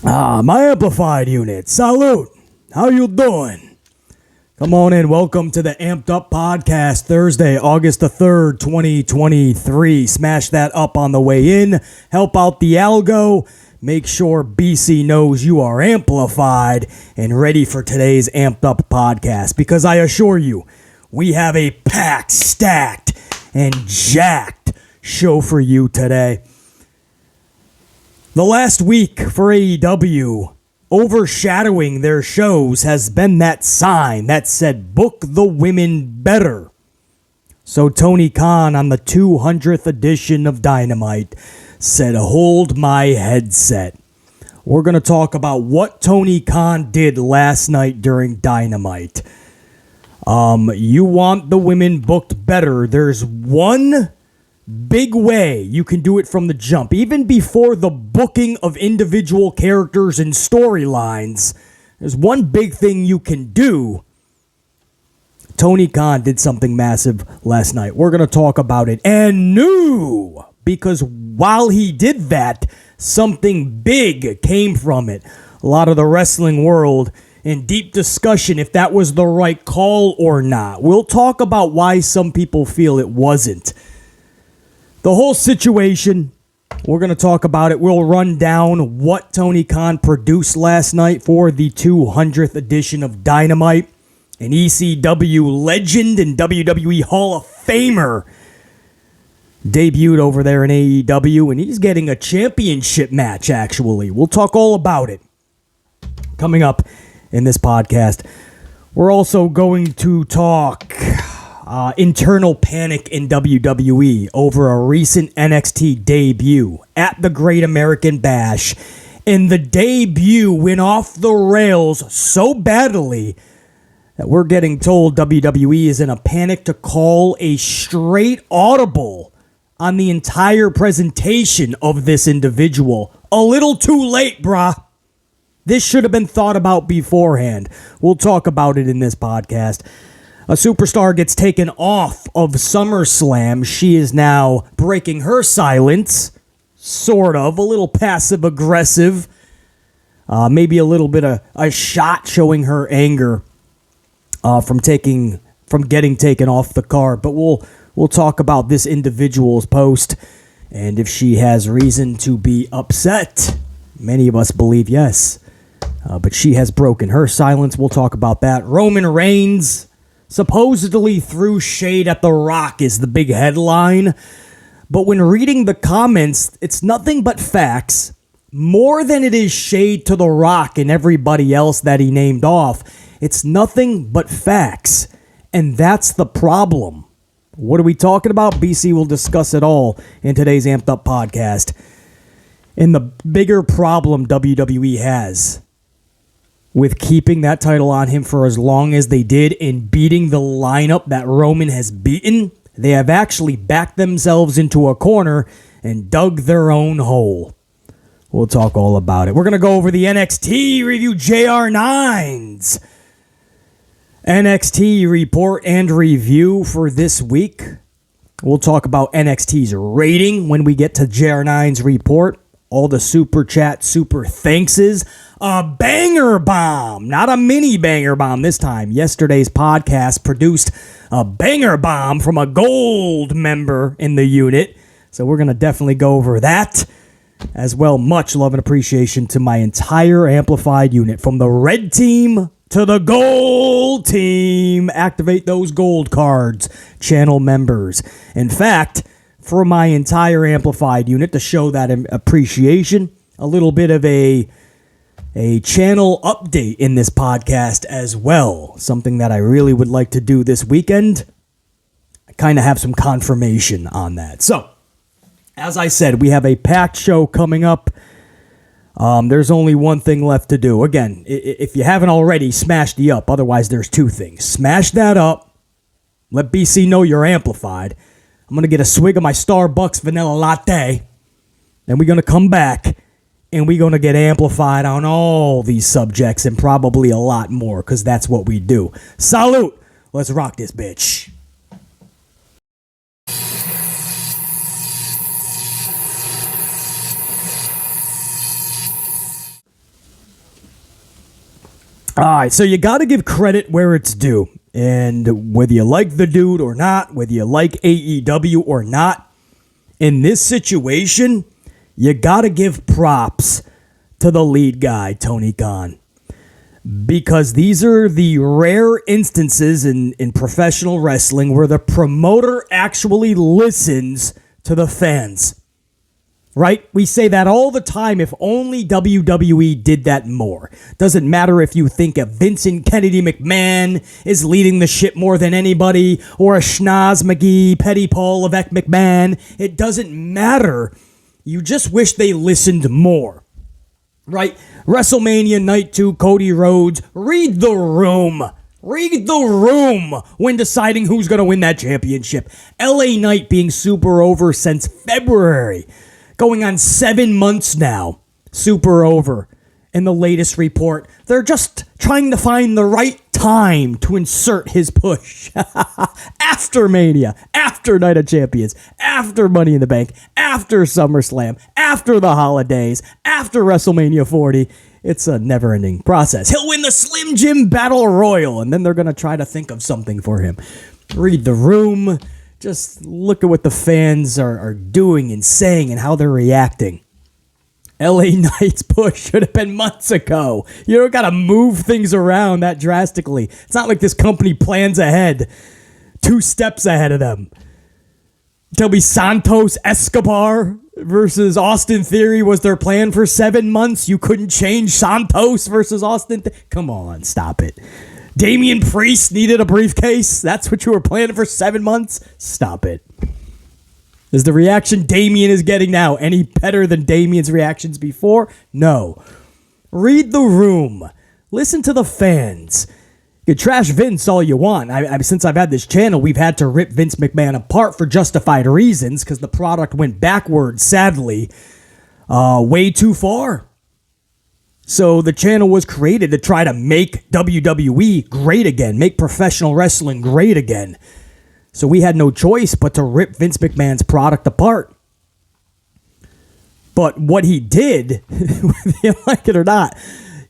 My amplified unit. Salute. How you doing? Come on in. Welcome to the Amped Up Podcast, Thursday, August the 3rd, 2023. Smash that up on the way in. Help out the algo. Make sure BC knows you are amplified and ready for today's Amped Up Podcast. Because I assure you, we have a packed, stacked, and jacked show for you today. The last week for AEW, overshadowing their shows, has been that sign that said, book the women better. So Tony Khan on the 200th edition of Dynamite said, hold my headset. We're going to talk about what Tony Khan did last night during Dynamite. You want the women booked better. There's one big way you can do it from the jump. Even before the booking of individual characters and storylines, there's one big thing you can do. Tony Khan did something massive last night. We're going to talk about it. And new, because while he did that, something big came from it. A lot of the wrestling world in deep discussion if that was the right call or not. We'll talk about why some people feel it wasn't. The whole situation, we're going to talk about it. We'll run down what Tony Khan produced last night for the 200th edition of Dynamite. An ECW legend and WWE Hall of Famer debuted over there in AEW, and he's getting a championship match, actually. We'll talk all about it coming up in this podcast. We're also going to talk internal panic in WWE over a recent NXT debut at the Great American Bash. And the debut went off the rails so badly that we're getting told WWE is in a panic to call a straight audible on the entire presentation of this individual. A little too late, brah. This should have been thought about beforehand. We'll talk about it in this podcast. A superstar gets taken off of SummerSlam. She is now breaking her silence, sort of, a little passive-aggressive, maybe a little bit of a shot showing her anger from getting taken off the card. But we'll talk about this individual's post and if she has reason to be upset. Many of us believe yes, but she has broken her silence. We'll talk about that. Roman Reigns supposedly threw shade at The Rock is the big headline. But when reading the comments, it's nothing but facts. More than it is shade to The Rock and everybody else that he named off. It's nothing but facts. And that's the problem. What are we talking about? BC will discuss it all in today's Amped Up Podcast. And the bigger problem WWE has with keeping that title on him for as long as they did and beating the lineup that Roman has beaten, they have actually backed themselves into a corner and dug their own hole. We'll talk all about it. We're going to go over the NXT review, JR9's NXT report and review for this week. We'll talk about NXT's rating when we get to JR9's report. All the super chat, super thankses. A banger bomb, not a mini banger bomb this time. Yesterday's podcast produced a banger bomb from a gold member in the unit. So we're going to definitely go over that as well. Much love and appreciation to my entire amplified unit, from the red team to the gold team. Activate those gold cards, channel members. In fact, for my entire amplified unit, to show that appreciation, a little bit of a channel update in this podcast as well. Something that I really would like to do this weekend. I kind of have some confirmation on that. So, as I said, we have a packed show coming up. There's only one thing left to do. Again, if you haven't already, smash the up. Otherwise, there's two things. Smash that up. Let BC know you're amplified. I'm going to get a swig of my Starbucks vanilla latte. Then we're going to come back and we're going to get amplified on all these subjects and probably a lot more, because that's what we do. Salute. Let's rock this bitch. All right, so you got to give credit where it's due. And whether you like the dude or not, whether you like AEW or not, in this situation, you got to give props to the lead guy, Tony Khan. Because these are the rare instances in professional wrestling where the promoter actually listens to the fans. Right? We say that all the time. If only WWE did that more. Doesn't matter if you think a Vincent Kennedy McMahon is leading the ship more than anybody, or a Schnoz McGee, Petty Paul Levesque McMahon. It doesn't matter. You just wish they listened more. Right? WrestleMania Night 2, Cody Rhodes. Read the room. Read the room when deciding who's going to win that championship. LA Knight being super over since February. Going on 7 months now. Super over. In the latest report, they're just trying to find the right time to insert his push. After Mania, after Night of Champions, after Money in the Bank, after SummerSlam, after the holidays, after WrestleMania 40. It's a never-ending process. He'll win the Slim Jim Battle Royal, and then they're going to try to think of something for him. Read the room. Just look at what the fans are doing and saying and how they're reacting. LA Knight's push should have been months ago. You don't got to move things around that drastically. It's not like this company plans ahead, 2 steps ahead of them. Tell me Santos Escobar versus Austin Theory was their plan for 7 months. You couldn't change Santos versus Austin. Come on, stop it. Damian Priest needed a briefcase. That's what you were planning for 7 months? Stop it. Is the reaction Damian is getting now any better than Damian's reactions before? No. Read the room. Listen to the fans. You can trash Vince all you want. Since I've had this channel, we've had to rip Vince McMahon apart for justified reasons because the product went backwards, sadly, way too far. So the channel was created to try to make WWE great again, make professional wrestling great again. So we had no choice but to rip Vince McMahon's product apart. But what he did, whether you like it or not,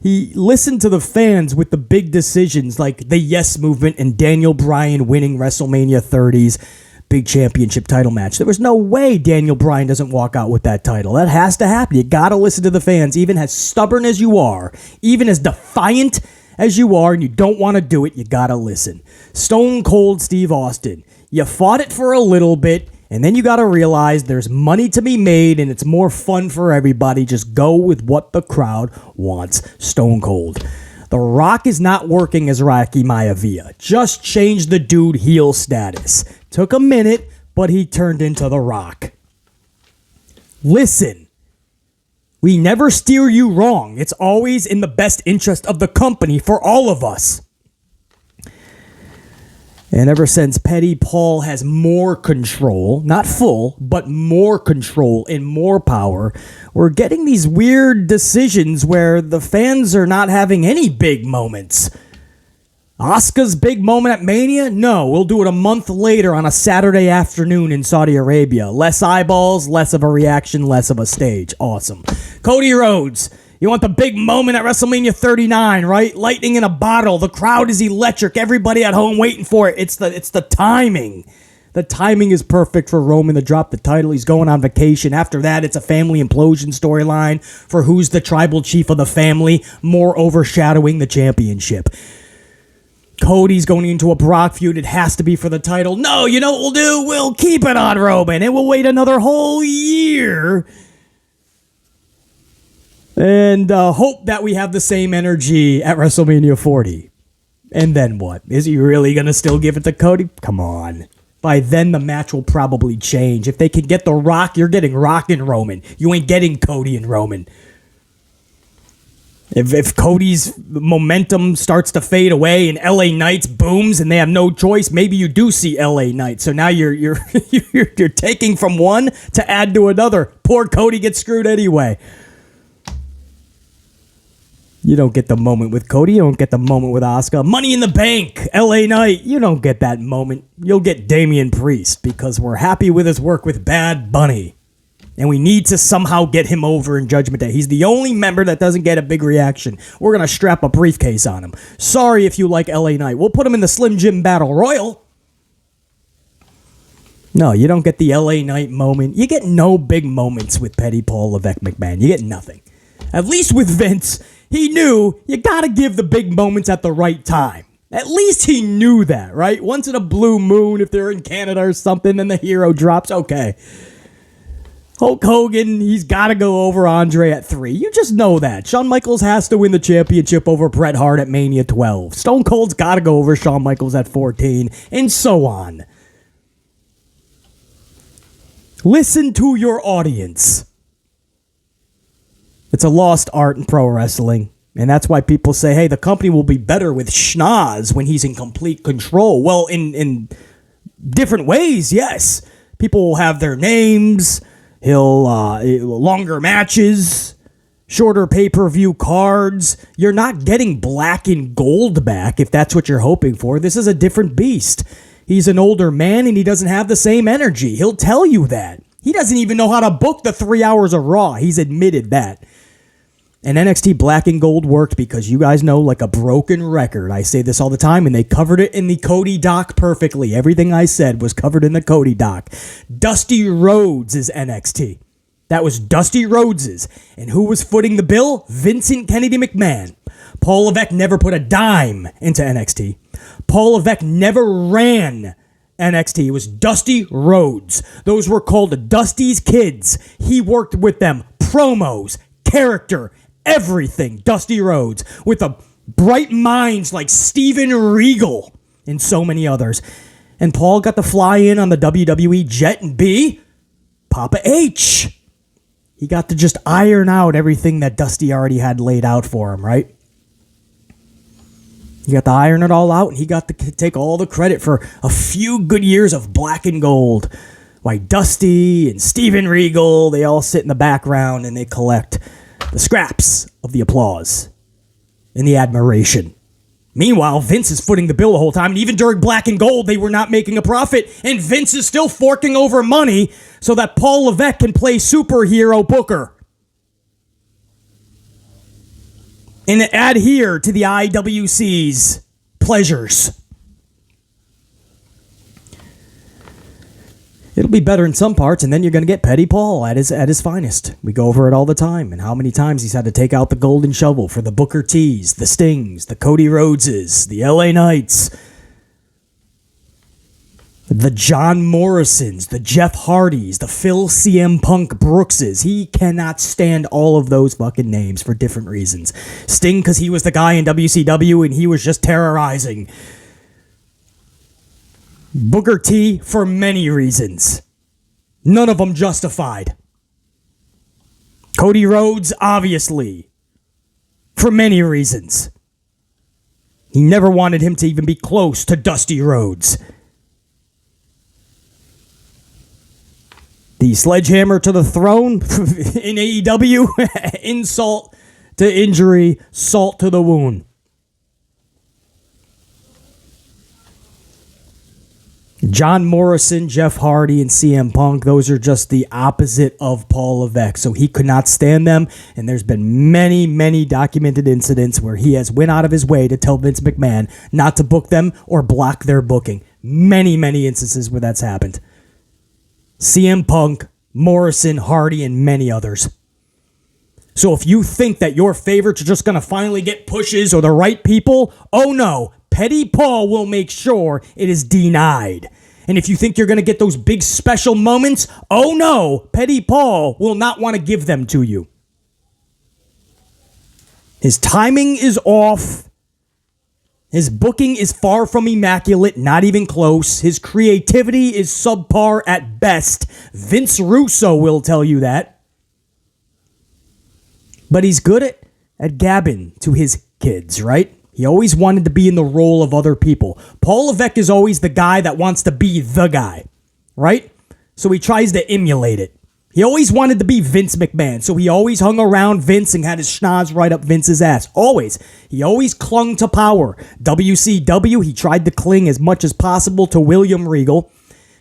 he listened to the fans with the big decisions like the Yes Movement and Daniel Bryan winning WrestleMania 30's big championship title match. There was no way Daniel Bryan doesn't walk out with that title. That has to happen. You got to listen to the fans, even as stubborn as you are, even as defiant as you are, and you don't want to do it, you got to listen. Stone Cold Steve Austin. You fought it for a little bit, and then you got to realize there's money to be made, and it's more fun for everybody. Just go with what the crowd wants. Stone Cold. The Rock is not working as Rocky Maivia. Just change the dude heel status. Took a minute, but he turned into The Rock. Listen. We never steer you wrong. It's always in the best interest of the company for all of us. And ever since Petty Paul has more control, not full, but more control and more power, we're getting these weird decisions where the fans are not having any big moments. Asuka's big moment at Mania? No, we'll do it a month later on a Saturday afternoon in Saudi Arabia. Less eyeballs, less of a reaction, less of a stage. Awesome. Cody Rhodes. You want the big moment at WrestleMania 39, right? Lightning in a bottle. The crowd is electric. Everybody at home waiting for it. It's the timing. The timing is perfect for Roman to drop the title. He's going on vacation. After that, it's a family implosion storyline for who's the tribal chief of the family, more overshadowing the championship. Cody's going into a Brock feud. It has to be for the title. No, you know what we'll do? We'll keep it on Roman, and we'll wait another whole year and hope that we have the same energy at WrestleMania 40. And then what? Is he really going to still give it to Cody? Come on. By then, the match will probably change. If they can get The Rock, you're getting Rock and Roman. You ain't getting Cody and Roman. If Cody's momentum starts to fade away and LA Knights booms and they have no choice, maybe you do see LA Knights. So now you're taking from one to add to another. Poor Cody gets screwed anyway. You don't get the moment with Cody. You don't get the moment with Asuka. Money in the Bank, LA Knight. You don't get that moment. You'll get Damian Priest because we're happy with his work with Bad Bunny. And we need to somehow get him over in Judgment Day. He's the only member that doesn't get a big reaction. We're going to strap a briefcase on him. Sorry if you like LA Knight. We'll put him in the Slim Jim Battle Royal. No, you don't get the LA Knight moment. You get no big moments with Petty Paul Levesque McMahon. You get nothing. At least with Vince, he knew you got to give the big moments at the right time. At least he knew that, right? Once in a blue moon, if they're in Canada or something, then the hero drops. Okay. Hulk Hogan, he's got to go over Andre at 3. You just know that. Shawn Michaels has to win the championship over Bret Hart at Mania 12. Stone Cold's got to go over Shawn Michaels at 14, and so on. Listen to your audience. It's a lost art in pro wrestling, and that's why people say, hey, the company will be better with Schnoz when he's in complete control. Well, in different ways, yes. People will have their names. He'll longer matches, shorter pay-per-view cards. You're not getting black and gold back if that's what you're hoping for. This is a different beast. He's an older man and he doesn't have the same energy. He'll tell you that. He doesn't even know how to book the 3 hours of Raw. He's admitted that. And NXT Black and Gold worked because you guys know, like a broken record. I say this all the time, and they covered it in the Cody doc perfectly. Everything I said was covered in the Cody doc. Dusty Rhodes is NXT. That was Dusty Rhodes's. And who was footing the bill? Vincent Kennedy McMahon. Paul Levesque never put a dime into NXT. Paul Levesque never ran NXT. It was Dusty Rhodes. Those were called Dusty's kids. He worked with them. Promos, character, everything. Dusty Rhodes with the bright minds like Steven Regal and so many others. And Paul got to fly in on the WWE jet and be Papa H. He got to just iron out everything that Dusty already had laid out for him, right? He got to iron it all out, and he got to take all the credit for a few good years of Black and Gold. Why Dusty and Steven Regal, they all sit in the background and they collect the scraps of the applause and the admiration. Meanwhile, Vince is footing the bill the whole time, and even during Black and Gold, they were not making a profit, and Vince is still forking over money so that Paul Levesque can play superhero booker and adhere to the IWC's pleasures. It'll be better in some parts, and then you're going to get Petty Paul at his finest. We go over it all the time, and how many times he's had to take out the golden shovel for the Booker T's, the Stings, the Cody Rhodeses, the LA Knights, the John Morrisons, the Jeff Hardys, the Phil CM Punk Brookses. He cannot stand all of those fucking names for different reasons. Sting, because he was the guy in WCW, and he was just terrorizing. Booker T for many reasons. None of them justified. Cody Rhodes, obviously, for many reasons. He never wanted him to even be close to Dusty Rhodes. The sledgehammer to the throne in AEW, insult to injury, salt to the wound. John Morrison, Jeff Hardy, and CM Punk, those are just the opposite of Paul Levesque. So he could not stand them, and there's been many, many documented incidents where he has went out of his way to tell Vince McMahon not to book them or block their booking. Many, many instances where that's happened. CM Punk, Morrison, Hardy, and many others. So if you think that your favorites are just going to finally get pushes or the right people, oh no. Petty Paul will make sure it is denied. And if you think you're going to get those big special moments, oh no, Petty Paul will not want to give them to you. His timing is off. His booking is far from immaculate, not even close. His creativity is subpar at best. Vince Russo will tell you that. But he's good at gabbing to his kids, right? He always wanted to be in the role of other people. Paul Levesque is always the guy that wants to be the guy, right? So he tries to emulate it. He always wanted to be Vince McMahon, so he always hung around Vince and had his schnoz right up Vince's ass. Always. He always clung to power. WCW, he tried to cling as much as possible to William Regal.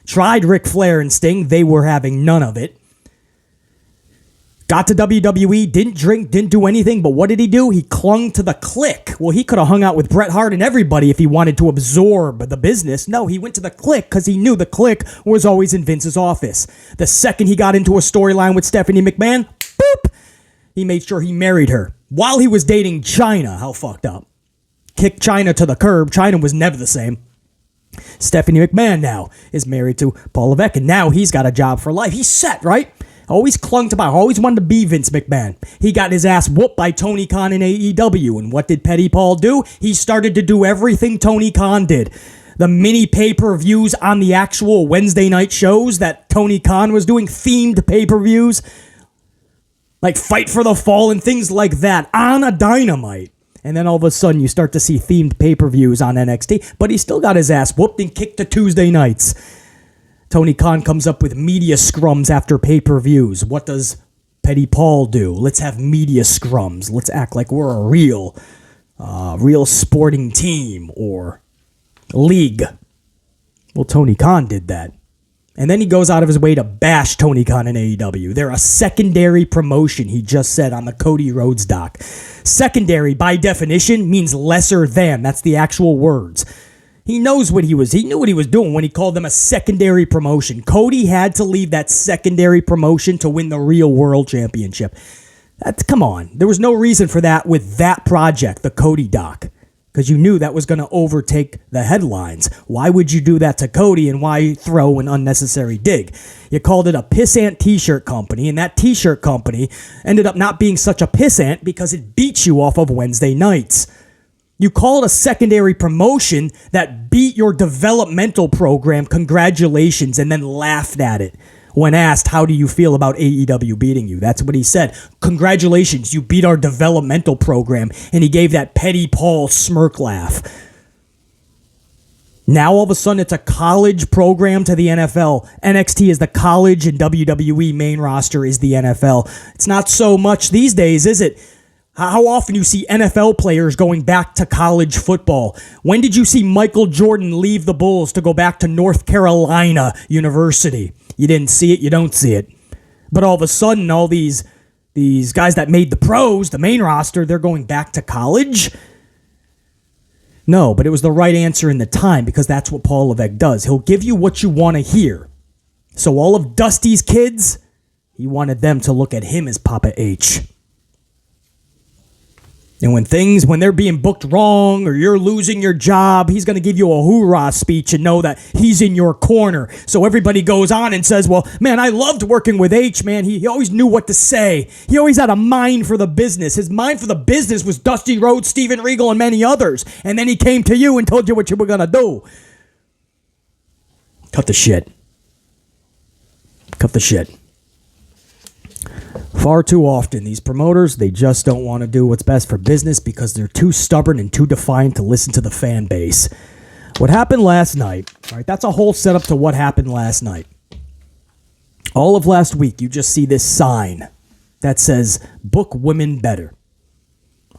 Tried Ric Flair and Sting. They were having none of it. Got to WWE, didn't drink, didn't do anything, but what did he do? He clung to the clique. Well, he could have hung out with Bret Hart and everybody if he wanted to absorb the business. No, he went to the clique because he knew the clique was always in Vince's office. The second he got into a storyline with Stephanie McMahon, boop, he made sure he married her. While he was dating Chyna, how fucked up. Kicked Chyna to the curb. Chyna was never the same. Stephanie McMahon now is married to Paul Levesque, and now he's got a job for life. He's set, right? Always clung to power, always wanted to be Vince McMahon. He got his ass whooped by Tony Khan in AEW, and what did Petty Paul do? He started to do everything Tony Khan did. The mini pay-per-views on the actual Wednesday night shows that Tony Khan was doing, themed pay-per-views, like Fight for the Fall and things like that, on a Dynamite. And then all of a sudden you start to see themed pay-per-views on NXT, but he still got his ass whooped and kicked to Tuesday nights. Tony Khan comes up with media scrums after pay-per-views. What does Petty Paul do? Let's have media scrums. Let's act like we're a real sporting team or league. Well, Tony Khan did that. And then he goes out of his way to bash Tony Khan in AEW. They're a secondary promotion, he just said on the Cody Rhodes doc. Secondary, by definition, means lesser than. That's the actual words. He knew what he was doing when he called them a secondary promotion. Cody had to leave that secondary promotion to win the real world championship. Come on. There was no reason for that with that project, the Cody doc, because you knew that was going to overtake the headlines. Why would you do that to Cody, and why throw an unnecessary dig? You called it a pissant t-shirt company, and that t-shirt company ended up not being such a pissant because it beat you off of Wednesday nights. You call it a secondary promotion that beat your developmental program, congratulations, and then laughed at it. When asked, how do you feel about AEW beating you? That's what he said. Congratulations, you beat our developmental program. And he gave that Petty Paul smirk laugh. Now all of a sudden it's a college program to the NFL. NXT is the college and WWE main roster is the NFL. It's not so much these days, is it? How often you see NFL players going back to college football? When did you see Michael Jordan leave the Bulls to go back to North Carolina University? You didn't see it, you don't see it. But all of a sudden, all these guys that made the pros, the main roster, they're going back to college? No, but it was the right answer in the time because that's what Paul Levesque does. He'll give you what you want to hear. So all of Dusty's kids, he wanted them to look at him as Papa H. And when they're being booked wrong or you're losing your job, he's going to give you a hoorah speech and know that he's in your corner. So everybody goes on and says, well, man, I loved working with H, man. He always knew what to say. He always had a mind for the business. His mind for the business was Dusty Rhodes, Steven Regal, and many others. And then he came to you and told you what you were going to do. Cut the shit. Cut the shit. Far too often, these promoters, they just don't want to do what's best for business because they're too stubborn and too defiant to listen to the fan base. What happened last night, all right, that's a whole setup to what happened last night. All of last week, you just see this sign that says, book women better.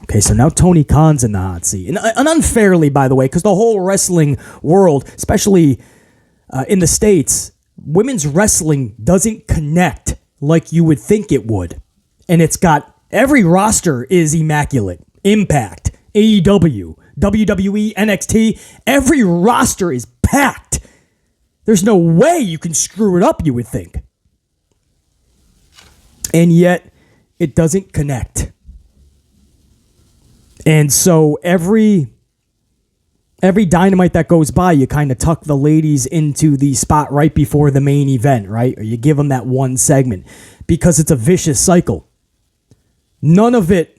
Okay, so now Tony Khan's in the hot seat. And unfairly, by the way, because the whole wrestling world, especially in the States, women's wrestling doesn't connect like you would think it would. And it's got, every roster is immaculate. Impact, AEW, WWE, NXT, every roster is packed. There's no way you can screw it up, you would think. And yet, it doesn't connect. And so every Dynamite that goes by, you kind of tuck the ladies into the spot right before the main event, right? Or you give them that one segment because it's a vicious cycle. None of it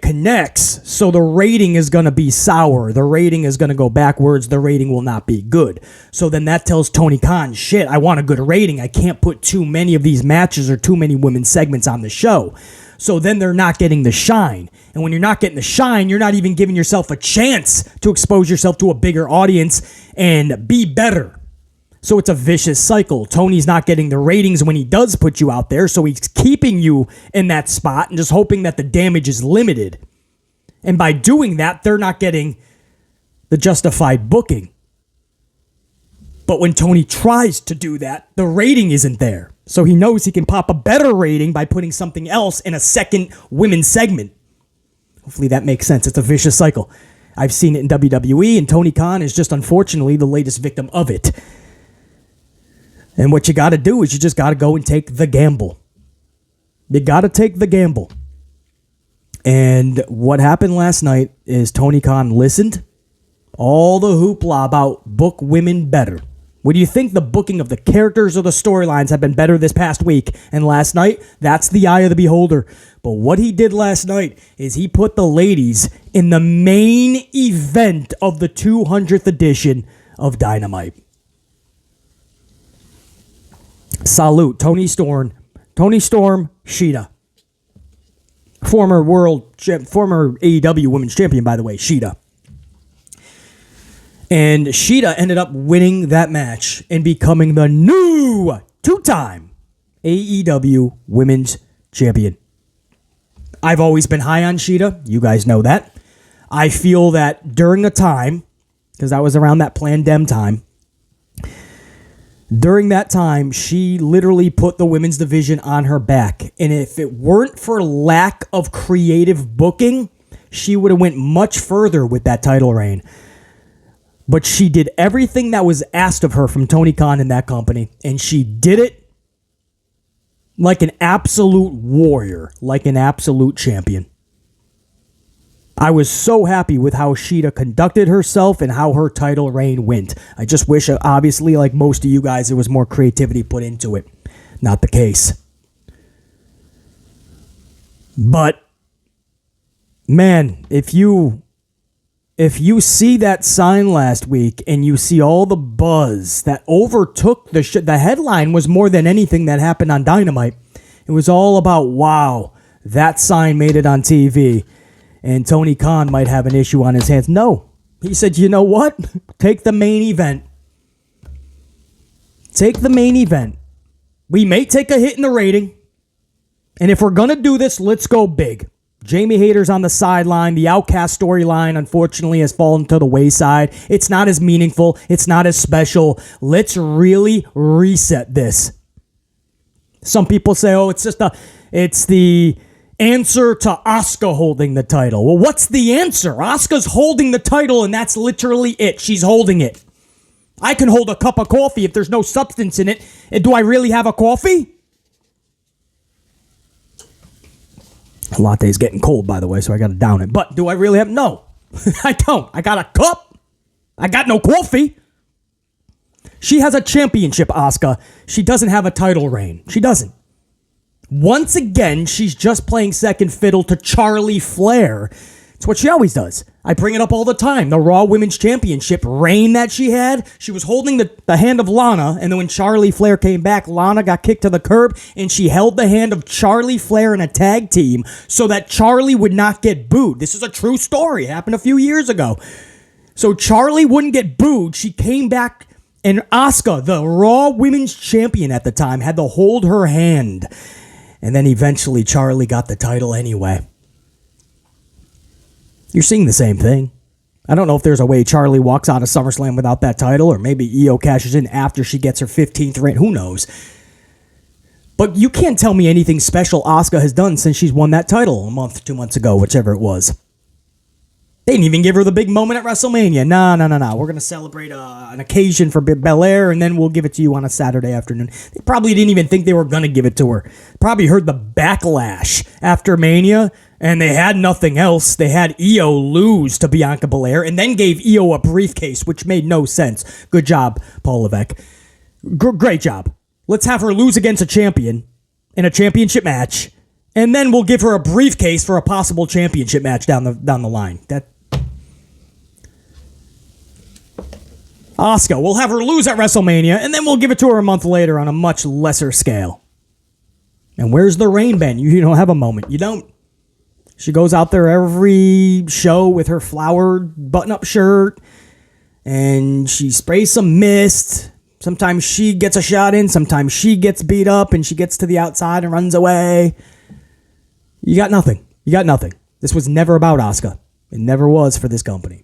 connects, so the rating is going to be sour. The rating is going to go backwards. The rating will not be good. So then that tells Tony Khan, shit, I want a good rating. I can't put too many of these matches or too many women's segments on the show. So then they're not getting the shine. And when you're not getting the shine, you're not even giving yourself a chance to expose yourself to a bigger audience and be better. So it's a vicious cycle. Tony's not getting the ratings when he does put you out there, so he's keeping you in that spot and just hoping that the damage is limited. And by doing that, they're not getting the justified booking. But when Tony tries to do that, the rating isn't there. So he knows he can pop a better rating by putting something else in a second women's segment. Hopefully that makes sense. It's a vicious cycle. I've seen it in WWE, and Tony Khan is just unfortunately the latest victim of it. And what you got to do is you just got to go and take the gamble. You got to take the gamble. And what happened last night is Tony Khan listened. All the hoopla about book women better. What do you think the booking of the characters or the storylines have been better this past week and last night? That's the eye of the beholder. But what he did last night is he put the ladies in the main event of the 200th edition of Dynamite. Salute, Tony Storm, Shida. Former AEW Women's Champion, by the way, Shida. And Shida ended up winning that match and becoming the new two-time AEW Women's Champion. I've always been high on Shida. You guys know that. I feel that during a time, because that was around that Plandem time, during that time, she literally put the women's division on her back. And if it weren't for lack of creative booking, she would have went much further with that title reign. But she did everything that was asked of her from Tony Khan and that company, and she did it like an absolute warrior, like an absolute champion. I was so happy with how Shida conducted herself and how her title reign went. I just wish, obviously, like most of you guys, there was more creativity put into it. Not the case. But, man, if you see that sign last week and you see all the buzz that overtook the headline was more than anything that happened on Dynamite. It was all about, wow, that sign made it on TV and Tony Khan might have an issue on his hands. No. He said, you know what? Take the main event. Take the main event. We may take a hit in the rating. And if we're going to do this, let's go big. Jamie Hayter's on the sideline. The Outcast storyline, unfortunately, has fallen to the wayside. It's not as meaningful. It's not as special. Let's really reset this. Some people say, oh, it's the answer to Asuka holding the title. Well, what's the answer? Asuka's holding the title, and that's literally it. She's holding it. I can hold a cup of coffee if there's no substance in it. And do I really have a coffee? Latte's getting cold, by the way, so I got to down it. But do I really have... No, I don't. I got a cup. I got no coffee. She has a championship, Asuka. She doesn't have a title reign. She doesn't. Once again, she's just playing second fiddle to Charlie Flair. It's what she always does. I bring it up all the time. The Raw Women's Championship reign that she had, she was holding the hand of Lana, and then when Charlie Flair came back, Lana got kicked to the curb, and she held the hand of Charlie Flair in a tag team so that Charlie would not get booed. This is a true story. It happened a few years ago. So Charlie wouldn't get booed. She came back, and Asuka, the Raw Women's Champion at the time, had to hold her hand. And then eventually Charlie got the title anyway. You're seeing the same thing. I don't know if there's a way Charlie walks out of SummerSlam without that title, or maybe Io cashes in after she gets her 15th reign. Who knows? But you can't tell me anything special Asuka has done since she's won that title a month, 2 months ago, whichever it was. They didn't even give her the big moment at WrestleMania. No. We're going to celebrate an occasion for Belair, and then we'll give it to you on a Saturday afternoon. They probably didn't even think they were going to give it to her. Probably heard the backlash after Mania, and they had nothing else. They had Io lose to Bianca Belair, and then gave Io a briefcase, which made no sense. Good job, Paul Levesque. Great job. Let's have her lose against a champion in a championship match, and then we'll give her a briefcase for a possible championship match down the line. Asuka, we'll have her lose at WrestleMania, and then we'll give it to her a month later on a much lesser scale. And where's the rain been? You don't have a moment. You don't. She goes out there every show with her flowered button-up shirt, and she sprays some mist. Sometimes she gets a shot in, sometimes she gets beat up, and she gets to the outside and runs away. You got nothing. This was never about Asuka. It never was for this company.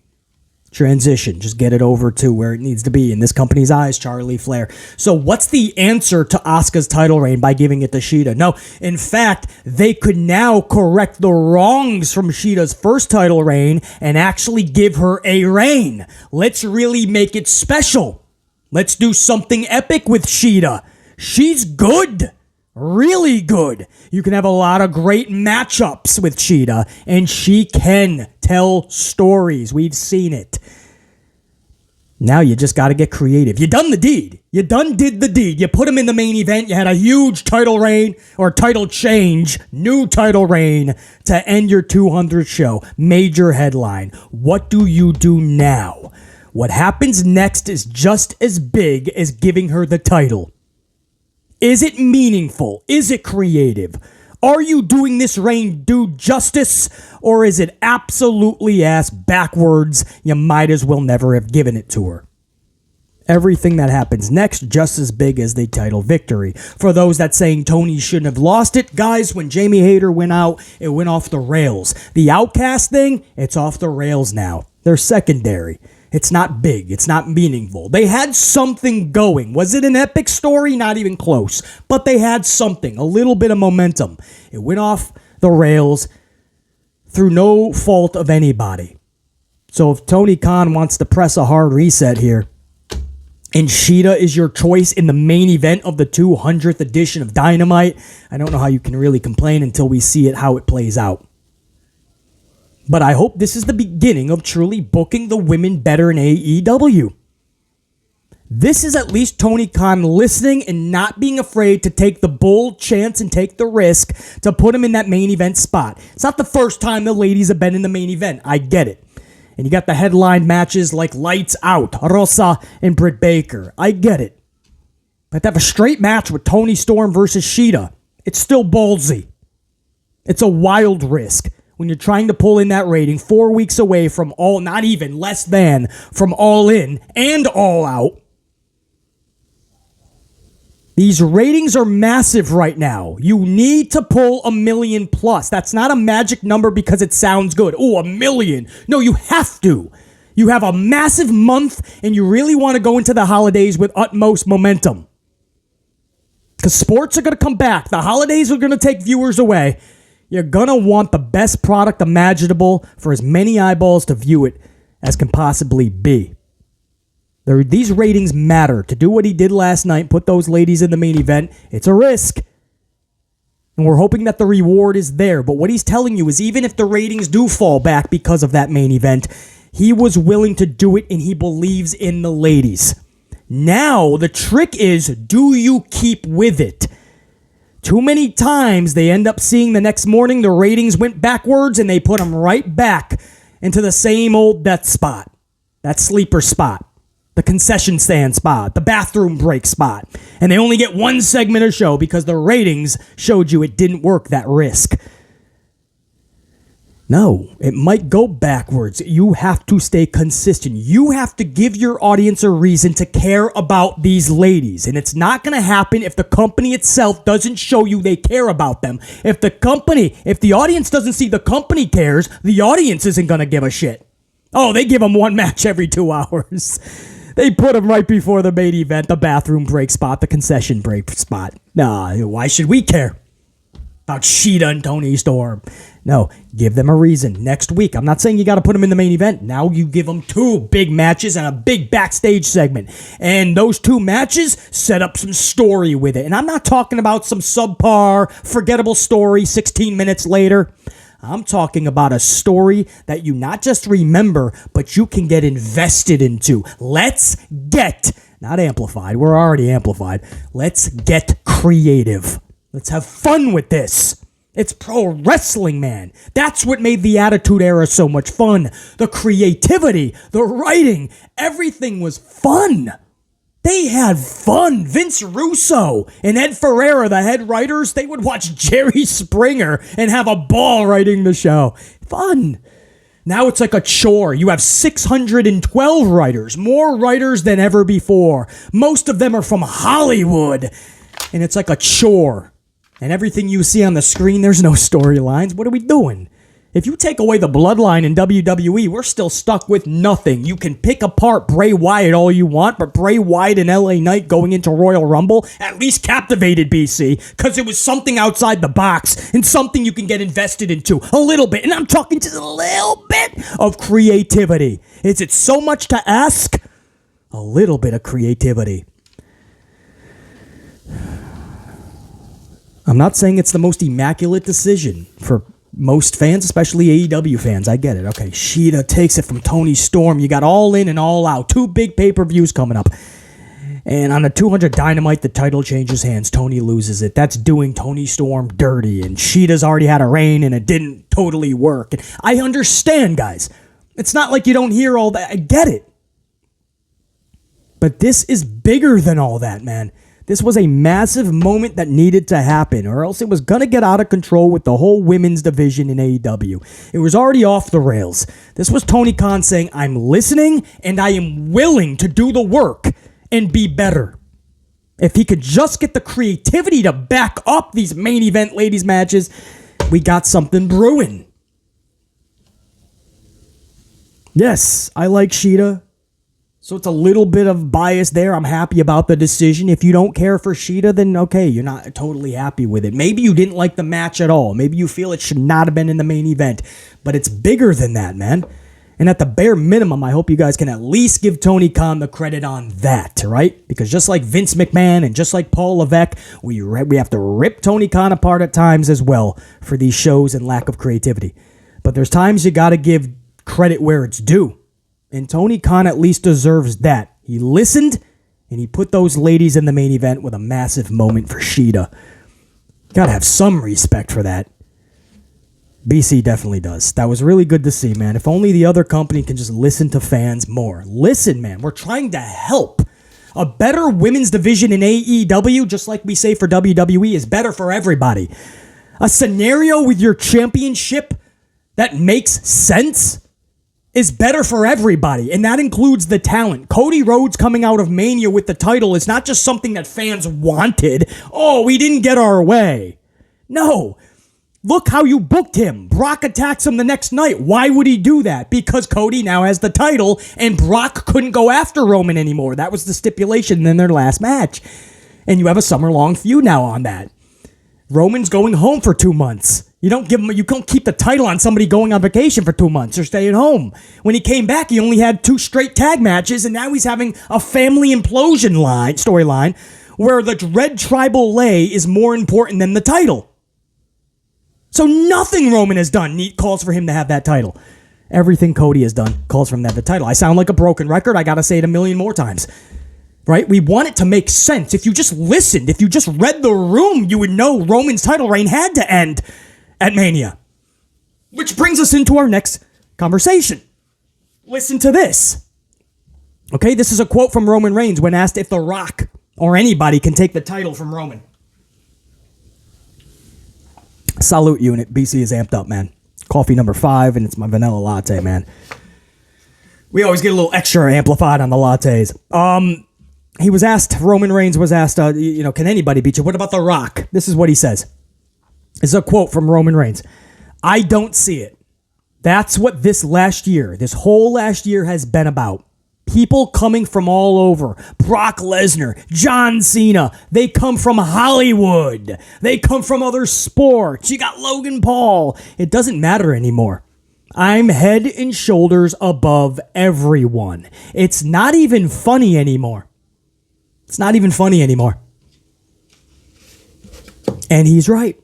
Transition. Just get it over to where it needs to be in this company's eyes, Charlie Flair. So what's the answer to Asuka's title reign by giving it to Shida? No, in fact, they could now correct the wrongs from Shida's first title reign and actually give her a reign. Let's really make it special. Let's do something epic with Shida. She's good. Really good. You can have a lot of great matchups with Shida, and she can tell stories. We've seen it. Now you just got to get creative. You done the deed. You done did the deed. You put him in the main event. You had a huge title reign or title change, new title reign to end your 200th show. Major headline. What do you do now? What happens next is just as big as giving her the title. Is it meaningful? Is it creative? Are you doing this reign due justice? Or is it absolutely ass backwards? You might as well never have given it to her. Everything that happens next, just as big as the title victory. For those that saying Tony shouldn't have lost it, guys, when Jamie Hayter went out, it went off the rails. The Outcast thing, it's off the rails now. They're secondary. It's not big. It's not meaningful. They had something going. Was it an epic story? Not even close. But they had something, a little bit of momentum. It went off the rails through no fault of anybody. So if Tony Khan wants to press a hard reset here, and Shida is your choice in the main event of the 200th edition of Dynamite, I don't know how you can really complain until we see it, how it plays out. But I hope this is the beginning of truly booking the women better in AEW. This is at least Tony Khan listening and not being afraid to take the bold chance and take the risk to put him in that main event spot. It's not the first time the ladies have been in the main event. I get it. And you got the headline matches like Lights Out, Rosa and Britt Baker. I get it. But to have a straight match with Toni Storm versus Shida, it's still ballsy. It's a wild risk. When you're trying to pull in that rating 4 weeks away from all, not even, less than, from All In and All Out. These ratings are massive right now. You need to pull 1 million plus. That's not a magic number because it sounds good. Oh, 1 million. No, you have to. You have a massive month and you really want to go into the holidays with utmost momentum. Because sports are going to come back. The holidays are going to take viewers away. You're going to want the best product imaginable for as many eyeballs to view it as can possibly be. These ratings matter. To do what he did last night, put those ladies in the main event, it's a risk. And we're hoping that the reward is there. But what he's telling you is even if the ratings do fall back because of that main event, he was willing to do it and he believes in the ladies. Now, the trick is, do you keep with it? Too many times they end up seeing the next morning the ratings went backwards and they put them right back into the same old death spot. That sleeper spot. The concession stand spot. The bathroom break spot. And they only get one segment of show because the ratings showed you it didn't work, that risk. No, it might go backwards. You have to stay consistent. You have to give your audience a reason to care about these ladies. And it's not going to happen if the company itself doesn't show you they care about them. If the audience doesn't see the company cares, the audience isn't going to give a shit. Oh, they give them one match every 2 hours. They put them right before the main event, the bathroom break spot, the concession break spot. Nah, why should we care about Shida and Toni Storm? No, give them a reason. Next week, I'm not saying you got to put them in the main event. Now you give them 2 big matches and a big backstage segment. And those 2 matches set up some story with it. And I'm not talking about some subpar, forgettable story 16 minutes later. I'm talking about a story that you not just remember, but you can get invested into. Let's get, not amplified, we're already amplified. Let's get creative. Let's have fun with this. It's pro wrestling, man. That's what made the Attitude Era so much fun. The creativity, the writing, everything was fun. They had fun. Vince Russo and Ed Ferreira, the head writers, they would watch Jerry Springer and have a ball writing the show. Fun. Now it's like a chore. You have 612 writers, more writers than ever before. Most of them are from Hollywood. And it's like a chore. And everything you see on the screen, there's no storylines. What are we doing? If you take away the bloodline in WWE, we're still stuck with nothing. You can pick apart Bray Wyatt all you want, but Bray Wyatt and LA Knight going into Royal Rumble at least captivated BC because it was something outside the box and something you can get invested into a little bit. And I'm talking just a little bit of creativity. Is it so much to ask? A little bit of creativity. I'm not saying it's the most immaculate decision for most fans, especially AEW fans. I get it. Okay, Shida takes it from Toni Storm. You got All In and All Out. 2 big pay-per-views coming up. And on the 200 Dynamite, the title changes hands. Toni loses it. That's doing Toni Storm dirty. And Shida's already had a reign, and it didn't totally work. And I understand, guys. It's not like you don't hear all that. I get it. But this is bigger than all that, man. This was a massive moment that needed to happen, or else it was going to get out of control with the whole women's division in AEW. It was already off the rails. This was Tony Khan saying, I'm listening and I am willing to do the work and be better. If he could just get the creativity to back up these main event ladies matches, we got something brewing. Yes, I like Shida. So it's a little bit of bias there. I'm happy about the decision. If you don't care for Shida, then okay, you're not totally happy with it. Maybe you didn't like the match at all. Maybe you feel it should not have been in the main event. But it's bigger than that, man. And at the bare minimum, I hope you guys can at least give Tony Khan the credit on that, right? Because just like Vince McMahon and just like Paul Levesque, we have to rip Tony Khan apart at times as well for these shows and lack of creativity. But there's times you got to give credit where it's due. And Tony Khan at least deserves that. He listened, and he put those ladies in the main event with a massive moment for Shida. Gotta have some respect for that. BC definitely does. That was really good to see, man. If only the other company can just listen to fans more. Listen, man. We're trying to help. A better women's division in AEW, just like we say for WWE, is better for everybody. A scenario with your championship that makes sense is better for everybody, and that includes the talent. Cody Rhodes coming out of Mania with the title is not just something that fans wanted. Oh, we didn't get our way. No. Look how you booked him. Brock attacks him the next night. Why would he do that? Because Cody now has the title, and Brock couldn't go after Roman anymore. That was the stipulation in their last match. And you have a summer-long feud now on that. Roman's going home for 2 months. You don't keep the title on somebody going on vacation for 2 months or staying home. When he came back, he only had 2 straight tag matches, and now he's having a family implosion storyline where the Red Tribal Lay is more important than the title. So nothing Roman has done calls for him to have that title. Everything Cody has done calls for him to have the title. I sound like a broken record. I got to say it a million more times. Right? We want it to make sense. If you just listened, if you just read the room, you would know Roman's title reign had to end at Mania. Which brings us into our next conversation. Listen to this. Okay, this is a quote from Roman Reigns when asked if The Rock or anybody can take the title from Roman. Salute unit. BC is amped up, man. Coffee number 5, and it's my vanilla latte, man. We always get a little extra amplified on the lattes. Roman Reigns was asked, can anybody beat you? What about The Rock? This is what he says. This is a quote from Roman Reigns. I don't see it. That's what this whole last year has been about. People coming from all over. Brock Lesnar, John Cena. They come from Hollywood. They come from other sports. You got Logan Paul. It doesn't matter anymore. I'm head and shoulders above everyone. It's not even funny anymore. And he's right.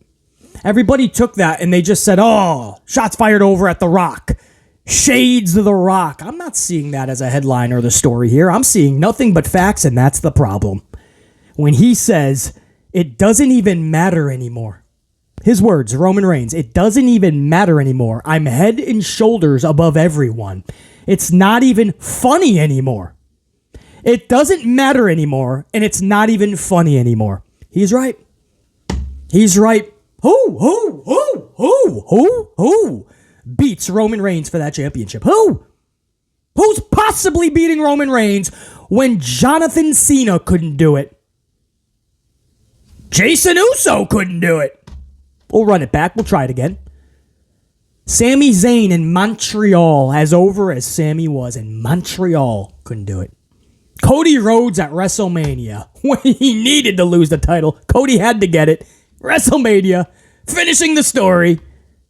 Everybody took that and they just said, oh, shots fired over at The Rock. Shades of The Rock. I'm not seeing that as a headline or the story here. I'm seeing nothing but facts, and that's the problem. When he says, it doesn't even matter anymore. His words, Roman Reigns, it doesn't even matter anymore. I'm head and shoulders above everyone. It's not even funny anymore. It doesn't matter anymore, and it's not even funny anymore. He's right. He's right. Who beats Roman Reigns for that championship? Who? Who's possibly beating Roman Reigns when Jonathan Cena couldn't do it? Jason Uso couldn't do it. We'll run it back. We'll try it again. Sami Zayn in Montreal, as over as Sami was in Montreal, couldn't do it. Cody Rhodes at WrestleMania, when he needed to lose the title. Cody had to get it. WrestleMania, finishing the story.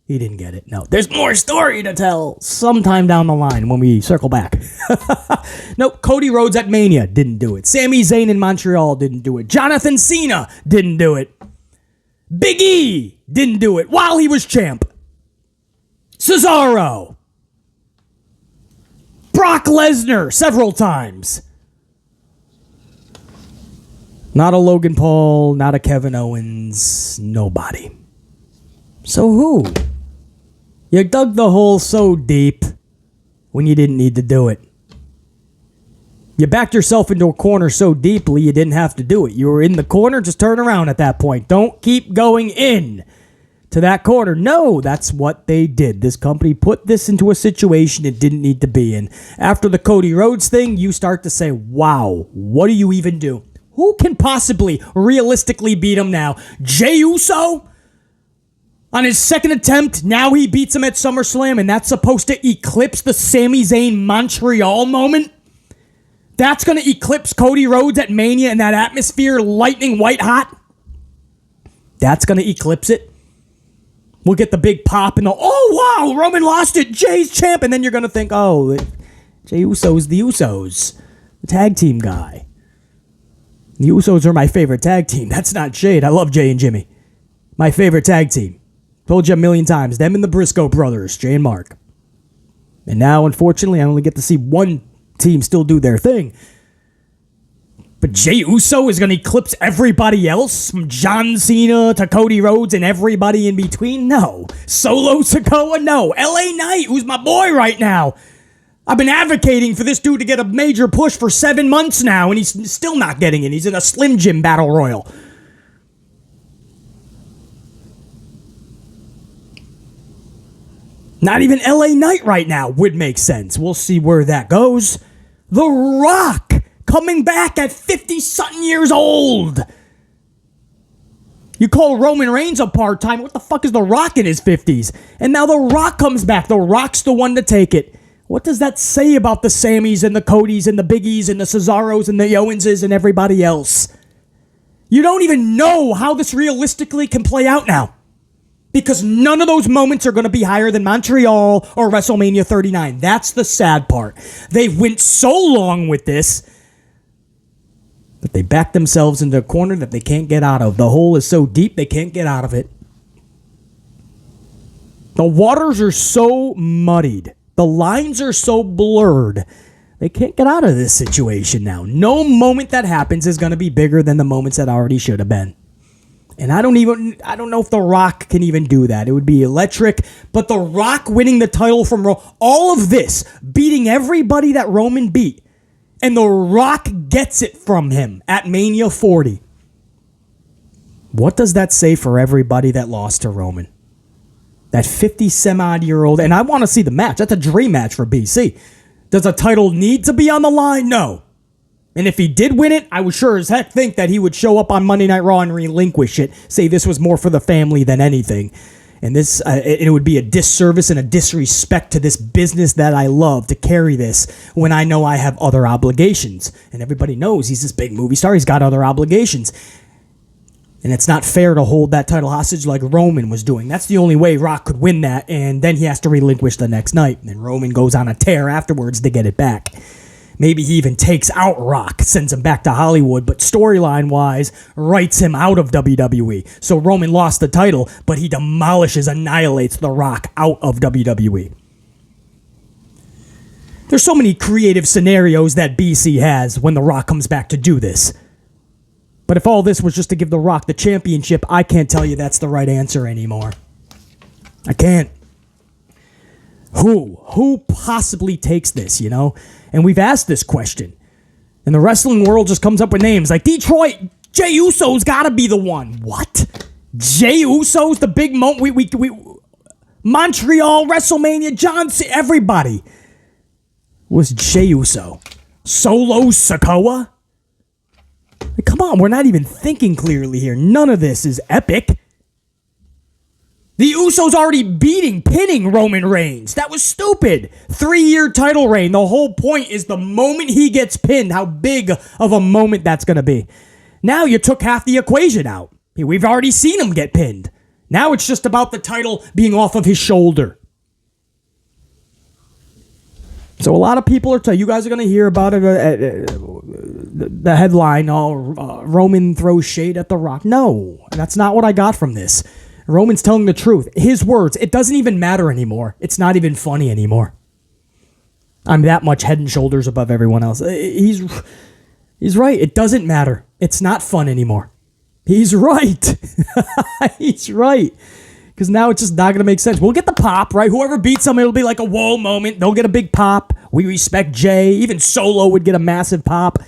He didn't get it. No, there's more story to tell sometime down the line when we circle back. Nope, Cody Rhodes at Mania didn't do it. Sami Zayn in Montreal didn't do it. Jonathan Cena didn't do it. Big E didn't do it while he was champ. Cesaro. Brock Lesnar several times. Not a Logan Paul, not a Kevin Owens, nobody. So who? You dug the hole so deep when you didn't need to do it. You backed yourself into a corner so deeply you didn't have to do it. You were in the corner, just turn around at that point. Don't keep going in to that corner. No, that's what they did. This company put this into a situation it didn't need to be in. After the Cody Rhodes thing, you start to say, wow, what do you even do? Who can possibly realistically beat him now? Jey Uso? On his second attempt, now he beats him at SummerSlam, and that's supposed to eclipse the Sami Zayn Montreal moment? That's going to eclipse Cody Rhodes at Mania and that atmosphere lightning white hot? That's going to eclipse it? We'll get the big pop and the, oh wow, Roman lost it, Jay's champ, and then you're going to think, oh, Jey Uso's the Usos, the tag team guy. The Usos are my favorite tag team. That's not shade. I love Jay and Jimmy. My favorite tag team. Told you a million times. Them and the Briscoe brothers, Jay and Mark. And now, unfortunately, I only get to see one team still do their thing. But Jey Uso is going to eclipse everybody else, from John Cena to Cody Rhodes and everybody in between? No. Solo Sikoa? No. LA Knight, who's my boy right now. I've been advocating for this dude to get a major push for 7 months now, and he's still not getting it. He's in a Slim Jim Battle Royal. Not even LA Knight right now would make sense. We'll see where that goes. The Rock coming back at 50-something years old. You call Roman Reigns a part-time. What the fuck is The Rock in his 50s? And now The Rock comes back. The Rock's the one to take it. What does that say about the Sammys and the Codys and the Biggies and the Cesaros and the Owenses and everybody else? You don't even know how this realistically can play out now. Because none of those moments are going to be higher than Montreal or WrestleMania 39. That's the sad part. They went so long with this that they backed themselves into a corner that they can't get out of. The hole is so deep they can't get out of it. The waters are so muddied. The lines are so blurred. They can't get out of this situation now. No moment that happens is going to be bigger than the moments that already should have been. And I don't know if The Rock can even do that. It would be electric. But The Rock winning the title from all of this, beating everybody that Roman beat, and The Rock gets it from him at Mania 40. What does that say for everybody that lost to Roman? That 50-some-odd-year-old, and I want to see the match. That's a dream match for BC. Does a title need to be on the line? No. And if he did win it, I would sure as heck think that he would show up on Monday Night Raw and relinquish it, say this was more for the family than anything. And this, it would be a disservice and a disrespect to this business that I love to carry this when I know I have other obligations. And everybody knows he's this big movie star. He's got other obligations. And it's not fair to hold that title hostage like Roman was doing. That's the only way Rock could win that, and then he has to relinquish the next night. And then Roman goes on a tear afterwards to get it back. Maybe he even takes out Rock, sends him back to Hollywood, but storyline-wise, writes him out of WWE. So Roman lost the title, but he demolishes, annihilates The Rock out of WWE. There's so many creative scenarios that BC has when The Rock comes back to do this. But if all this was just to give The Rock the championship, I can't tell you that's the right answer anymore. I can't. Who possibly takes this, you know? And we've asked this question. And the wrestling world just comes up with names like Detroit, Jey Uso's got to be the one. What? Jey Uso's the big moment? We Montreal, WrestleMania, John Cena, everybody was Jey Uso. Solo Sikoa? Come on, we're not even thinking clearly here. None of this is epic. The Usos already pinning Roman Reigns. That was stupid. 3-year title reign. The whole point is the moment he gets pinned, how big of a moment that's going to be. Now you took half the equation out. We've already seen him get pinned. Now it's just about the title being off of his shoulder. So a lot of people are you guys are going to hear about it. The headline, Roman throws shade at The Rock. No, that's not what I got from this. Roman's telling the truth. His words, it doesn't even matter anymore. It's not even funny anymore. I'm that much head and shoulders above everyone else. He's right. It doesn't matter. It's not fun anymore. He's right. He's right. Because now it's just not going to make sense. We'll get the pop, right? Whoever beats him, it'll be like a whoa moment. They'll get a big pop. We respect Jay. Even Solo would get a massive pop.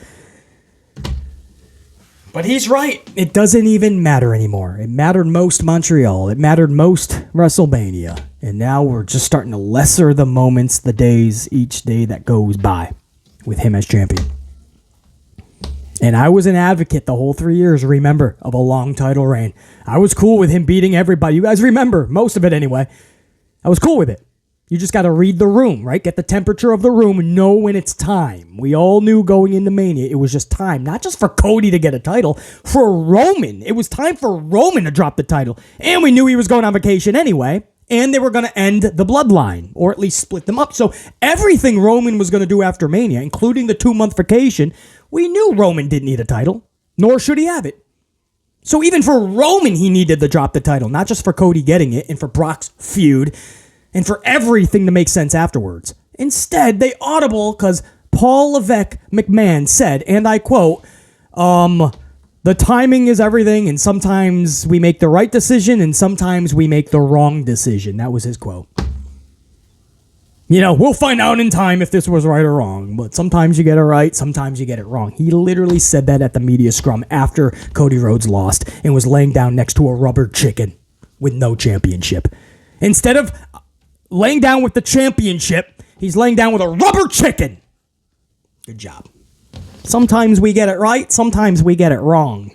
But he's right. It doesn't even matter anymore. It mattered most Montreal. It mattered most WrestleMania. And now we're just starting to lesser the moments, the days, each day that goes by with him as champion. And I was an advocate the whole 3 years, remember, of a long title reign. I was cool with him beating everybody. You guys remember, most of it anyway. I was cool with it. You just got to read the room, right? Get the temperature of the room and know when it's time. We all knew going into Mania, it was just time. Not just for Cody to get a title, for Roman. It was time for Roman to drop the title. And we knew he was going on vacation anyway. And they were going to end the bloodline, or at least split them up. So everything Roman was going to do after Mania, including the 2-month vacation, we knew Roman didn't need a title, nor should he have it. So even for Roman, he needed to drop the title, not just for Cody getting it and for Brock's feud and for everything to make sense afterwards. Instead, they audible because Paul Levesque McMahon said, and I quote, the timing is everything, and sometimes we make the right decision, and sometimes we make the wrong decision. That was his quote. You know, we'll find out in time if this was right or wrong, but sometimes you get it right, sometimes you get it wrong. He literally said that at the media scrum after Cody Rhodes lost and was laying down next to a rubber chicken with no championship. Instead of laying down with the championship, he's laying down with a rubber chicken. Good job. Sometimes we get it right, sometimes we get it wrong.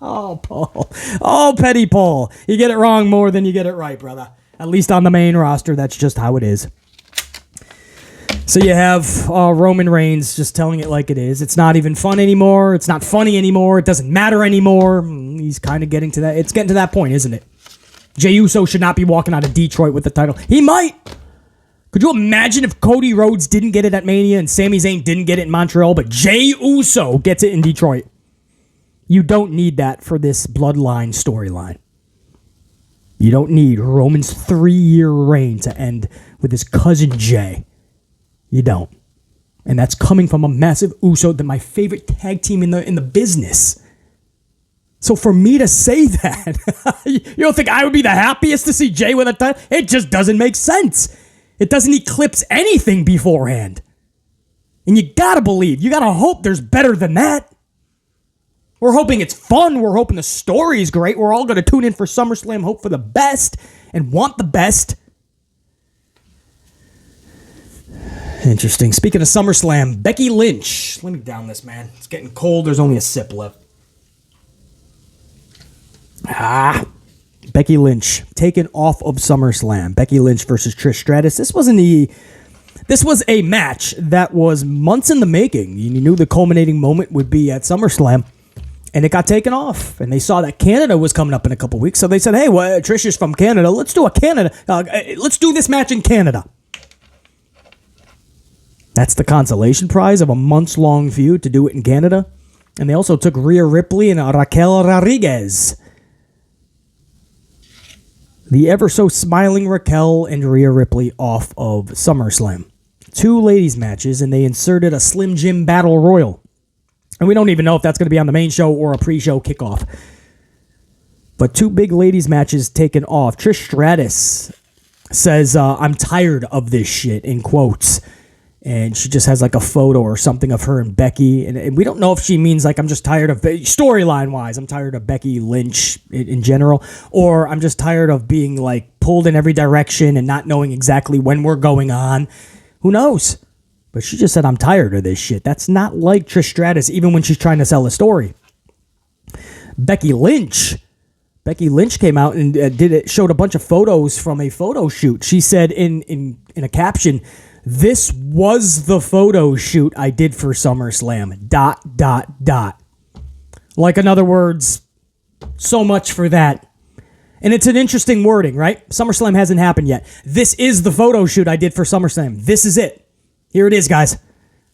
Oh, Paul. Oh, Petty Paul. You get it wrong more than you get it right, brother. At least on the main roster, that's just how it is. So you have Roman Reigns just telling it like it is. It's not even fun anymore. It's not funny anymore. It doesn't matter anymore. He's kind of getting to that. It's getting to that point, isn't it? Jey Uso should not be walking out of Detroit with the title. He might. Could you imagine if Cody Rhodes didn't get it at Mania and Sami Zayn didn't get it in Montreal, but Jey Uso gets it in Detroit? You don't need that for this bloodline storyline. You don't need Roman's 3-year reign to end with his cousin Jay. You don't. And that's coming from a massive Uso, my favorite tag team in the business. So for me to say that, you don't think I would be the happiest to see Jay with a title? It just doesn't make sense. It doesn't eclipse anything beforehand. And you gotta believe, you gotta hope there's better than that. We're hoping it's fun. We're hoping the story is great. We're all going to tune in for SummerSlam, hope for the best, and want the best. Interesting. Speaking of SummerSlam, Becky Lynch. Let me down this, man. It's getting cold. There's only a sip left. Becky Lynch taken off of SummerSlam. Becky Lynch versus Trish Stratus. This was a match that was months in the making. You knew the culminating moment would be at SummerSlam. And it got taken off. And they saw that Canada was coming up in a couple weeks. So they said, hey, well, Trish is from Canada. Let's do let's do this match in Canada. That's the consolation prize of a months-long feud to do it in Canada. And they also took Rhea Ripley and Raquel Rodriguez. The ever-so-smiling Raquel and Rhea Ripley off of SummerSlam. 2 ladies matches, and they inserted a Slim Jim Battle Royal. And we don't even know if that's going to be on the main show or a pre-show kickoff. But 2 big ladies matches taken off. Trish Stratus says, I'm tired of this shit, in quotes. And she just has like a photo or something of her and Becky. And we don't know if she means like, I'm just tired of, storyline-wise, I'm tired of Becky Lynch in general. Or I'm just tired of being like pulled in every direction and not knowing exactly when we're going on. Who knows? But she just said, I'm tired of this shit. That's not like Trish Stratus, even when she's trying to sell a story. Becky Lynch Becky Lynch came out and showed a bunch of photos from a photo shoot. She said in a caption, "This was the photo shoot I did for SummerSlam, ... Like, in other words, so much for that. And it's an interesting wording, right? SummerSlam hasn't happened yet. This is the photo shoot I did for SummerSlam. This is it. Here it is, guys.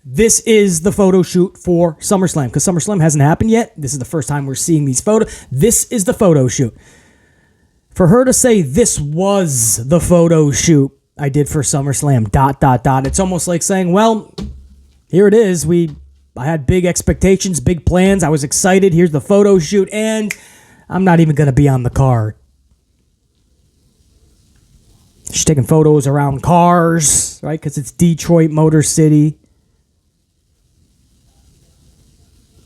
This is the photo shoot for SummerSlam, because SummerSlam hasn't happened yet. This is the first time we're seeing these photos. This is the photo shoot. For her to say this was the photo shoot I did for SummerSlam, ... It's almost like saying, well, here it is. I had big expectations, big plans. I was excited. Here's the photo shoot, and I'm not even going to be on the card. She's taking photos around cars, right? Because it's Detroit Motor City.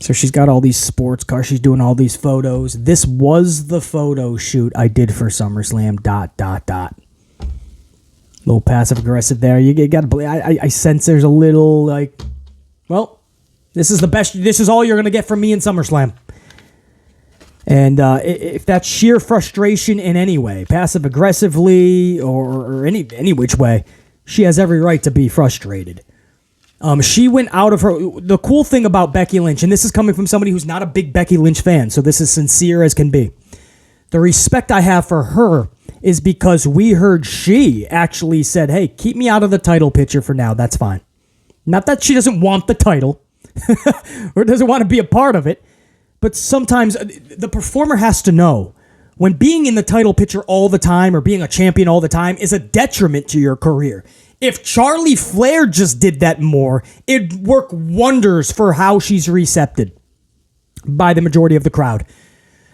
So she's got all these sports cars. She's doing all these photos. This was the photo shoot I did for SummerSlam, ... A little passive aggressive there. You got to believe. I sense there's a little like, well, this is the best. This is all you're going to get from me in SummerSlam. And if that's sheer frustration in any way, passive aggressively or any which way, she has every right to be frustrated. She went out of her. The cool thing about Becky Lynch, and this is coming from somebody who's not a big Becky Lynch fan, so this is sincere as can be. The respect I have for her is because we heard she actually said, hey, keep me out of the title picture for now. That's fine. Not that she doesn't want the title or doesn't want to be a part of it, but sometimes the performer has to know when being in the title picture all the time or being a champion all the time is a detriment to your career. If Charlie Flair just did that more, it'd work wonders for how she's recepted by the majority of the crowd.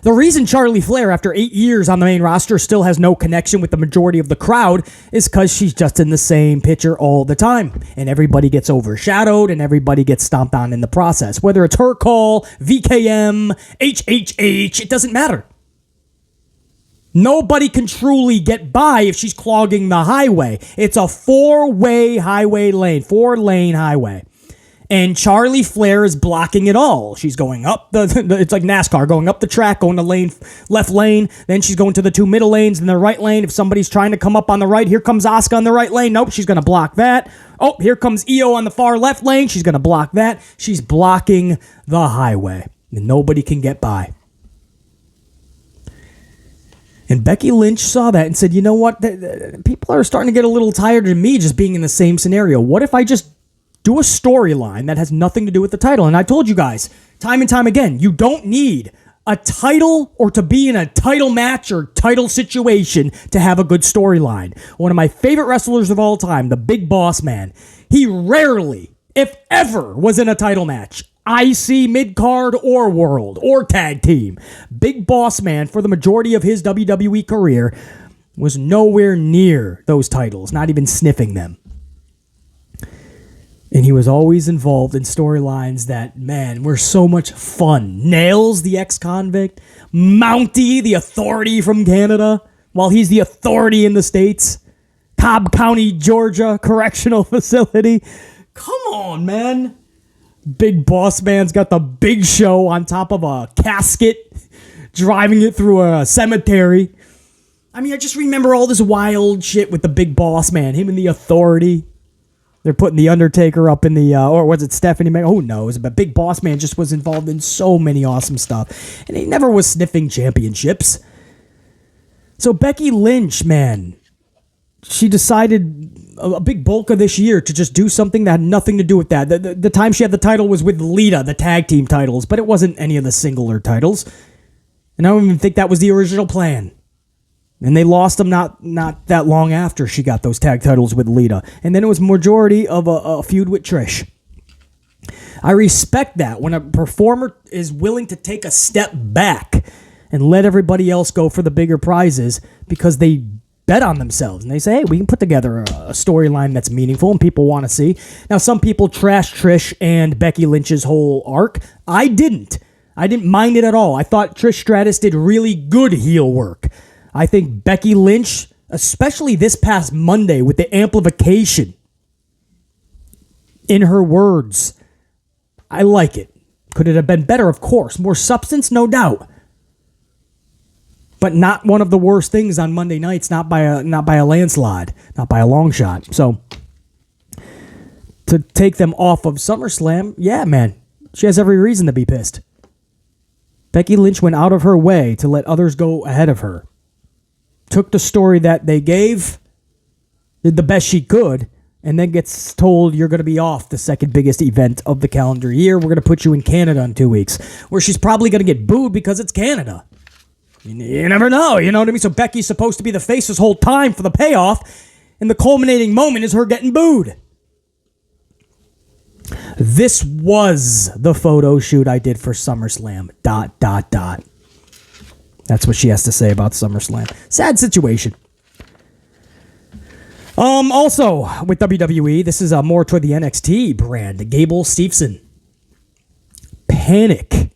The reason Charlie Flair, after 8 years on the main roster, still has no connection with the majority of the crowd is because she's just in the same picture all the time. And everybody gets overshadowed and everybody gets stomped on in the process. Whether it's her call, VKM, HHH, it doesn't matter. Nobody can truly get by if she's clogging the highway. It's a four-lane highway. And Charlie Flair is blocking it all. She's going up it's like NASCAR, going up the track, going to left lane. Then she's going to the two middle lanes and the right lane. If somebody's trying to come up on the right, here comes Asuka on the right lane. Nope, she's going to block that. Oh, here comes Io on the far left lane. She's going to block that. She's blocking the highway. And nobody can get by. And Becky Lynch saw that and said, you know what? People are starting to get a little tired of me just being in the same scenario. What if I just do a storyline that has nothing to do with the title? And I told you guys, time and time again, you don't need a title or to be in a title match or title situation to have a good storyline. One of my favorite wrestlers of all time, the Big Boss Man, he rarely, if ever, was in a title match. IC, mid-card, or world, or tag team. Big Boss Man, for the majority of his WWE career, was nowhere near those titles, not even sniffing them. And he was always involved in storylines that, man, were so much fun. Nails, the ex-convict. Mountie, the authority from Canada, while he's the authority in the States. Cobb County, Georgia, correctional facility. Come on, man. Big Boss Man's got the Big Show on top of a casket, driving it through a cemetery. I mean, I just remember all this wild shit with the Big Boss Man, him and the Authority. They're putting the Undertaker up in the, or was it Stephanie McMahon? Who knows? But Big Boss Man just was involved in so many awesome stuff. And he never was sniffing championships. So Becky Lynch, man, she decided a big bulk of this year to just do something that had nothing to do with that. The time she had the title was with Lita, the tag team titles, but it wasn't any of the singular titles. And I don't even think that was the original plan. And they lost them not that long after she got those tag titles with Lita. And then it was majority of a feud with Trish. I respect that when a performer is willing to take a step back and let everybody else go for the bigger prizes because they bet on themselves. And they say, hey, we can put together a storyline that's meaningful and people want to see. Now, some people trash Trish and Becky Lynch's whole arc. I didn't mind it at all. I thought Trish Stratus did really good heel work. I think Becky Lynch, especially this past Monday with the amplification in her words, I like it. Could it have been better? Of course. More substance? No doubt. but not one of the worst things on Monday nights, not by a landslide, not by a long shot. So to take them off of SummerSlam, yeah, man, she has every reason to be pissed. Becky Lynch went out of her way to let others go ahead of her. Took the story that they gave, did the best she could, and then gets told you're going to be off the second biggest event of the calendar year. We're going to put you in Canada in 2 weeks, where she's probably going to get booed because it's Canada. You never know, you know what I mean? So Becky's supposed to be the face this whole time for the payoff, and the culminating moment is her getting booed. This was the photo shoot I did for SummerSlam, ... That's what she has to say about SummerSlam. Sad situation. Also, with WWE, this is more toward the NXT brand. Gable Steveson. Panic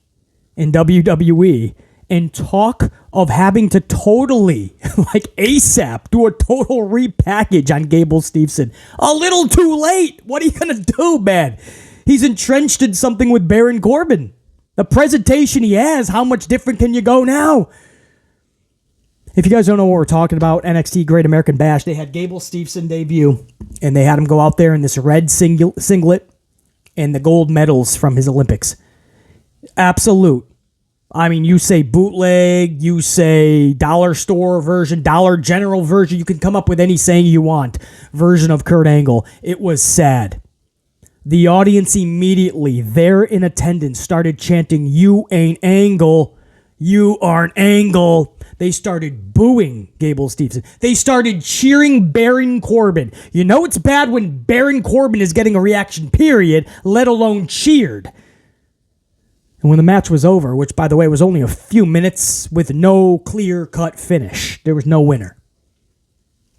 in WWE and talk of having to totally, like ASAP, do a total repackage on Gable Steveson. A little too late. What are you going to do, man? He's entrenched in something with Baron Corbin. The presentation he has, how much different can you go now? If you guys don't know what we're talking about, NXT Great American Bash, they had Gable Steveson debut, and they had him go out there in this red singlet and the gold medals from his Olympics. Absolute. I mean, you say bootleg, you say dollar store version, Dollar General version, you can come up with any saying you want, version of Kurt Angle. It was sad. The audience immediately, there in attendance, started chanting, "You ain't Angle, you aren't Angle." They started booing Gable Steveson. They started cheering Baron Corbin. You know it's bad when Baron Corbin is getting a reaction, period, let alone cheered. And when the match was over, which, by the way, was only a few minutes with no clear-cut finish, there was no winner.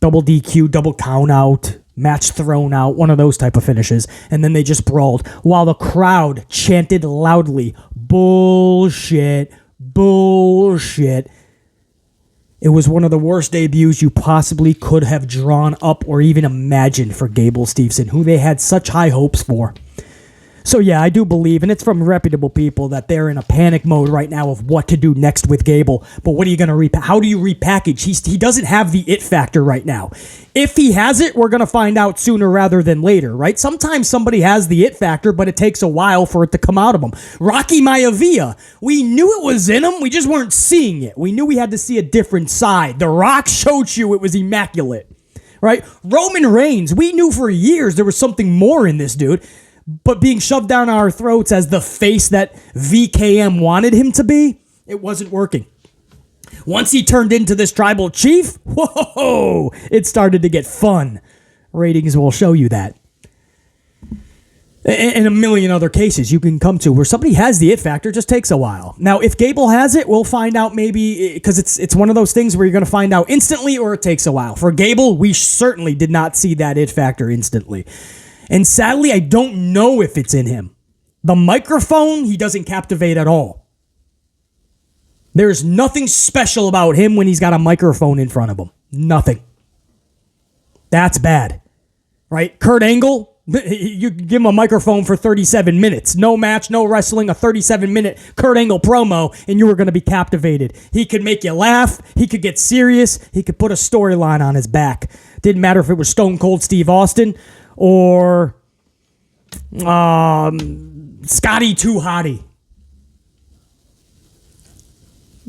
Double DQ, double count out, match thrown out, one of those type of finishes. And then they just brawled while the crowd chanted loudly, "Bullshit, bullshit." It was one of the worst debuts you possibly could have drawn up or even imagined for Gable Steveson, who they had such high hopes for. So yeah, I do believe, and it's from reputable people, that they're in a panic mode right now of what to do next with Gable. But what are you going to how do you repackage? He doesn't have the it factor right now. If he has it, we're going to find out sooner rather than later, right? Sometimes somebody has the it factor, but it takes a while for it to come out of them. Rocky Maivia, we knew it was in him, we just weren't seeing it. We knew we had to see a different side. The Rock showed you it was immaculate, right? Roman Reigns, we knew for years there was something more in this dude. But being shoved down our throats as the face that VKM wanted him to be, it wasn't working. Once he turned into this tribal chief, whoa, it started to get fun. Ratings will show you that. And a million other cases you can come to where somebody has the it factor, just takes a while. Now, if Gable has it, we'll find out maybe, because it's one of those things where you're going to find out instantly or it takes a while. For Gable, we certainly did not see that it factor instantly. And sadly, I don't know if it's in him. The microphone, he doesn't captivate at all. There's nothing special about him when he's got a microphone in front of him. Nothing. That's bad. Right? Kurt Angle, you give him a microphone for 37 minutes. No match, no wrestling, a 37-minute Kurt Angle promo, and you were going to be captivated. He could make you laugh. He could get serious. He could put a storyline on his back. Didn't matter if it was Stone Cold Steve Austin or Scotty 2 Hotty.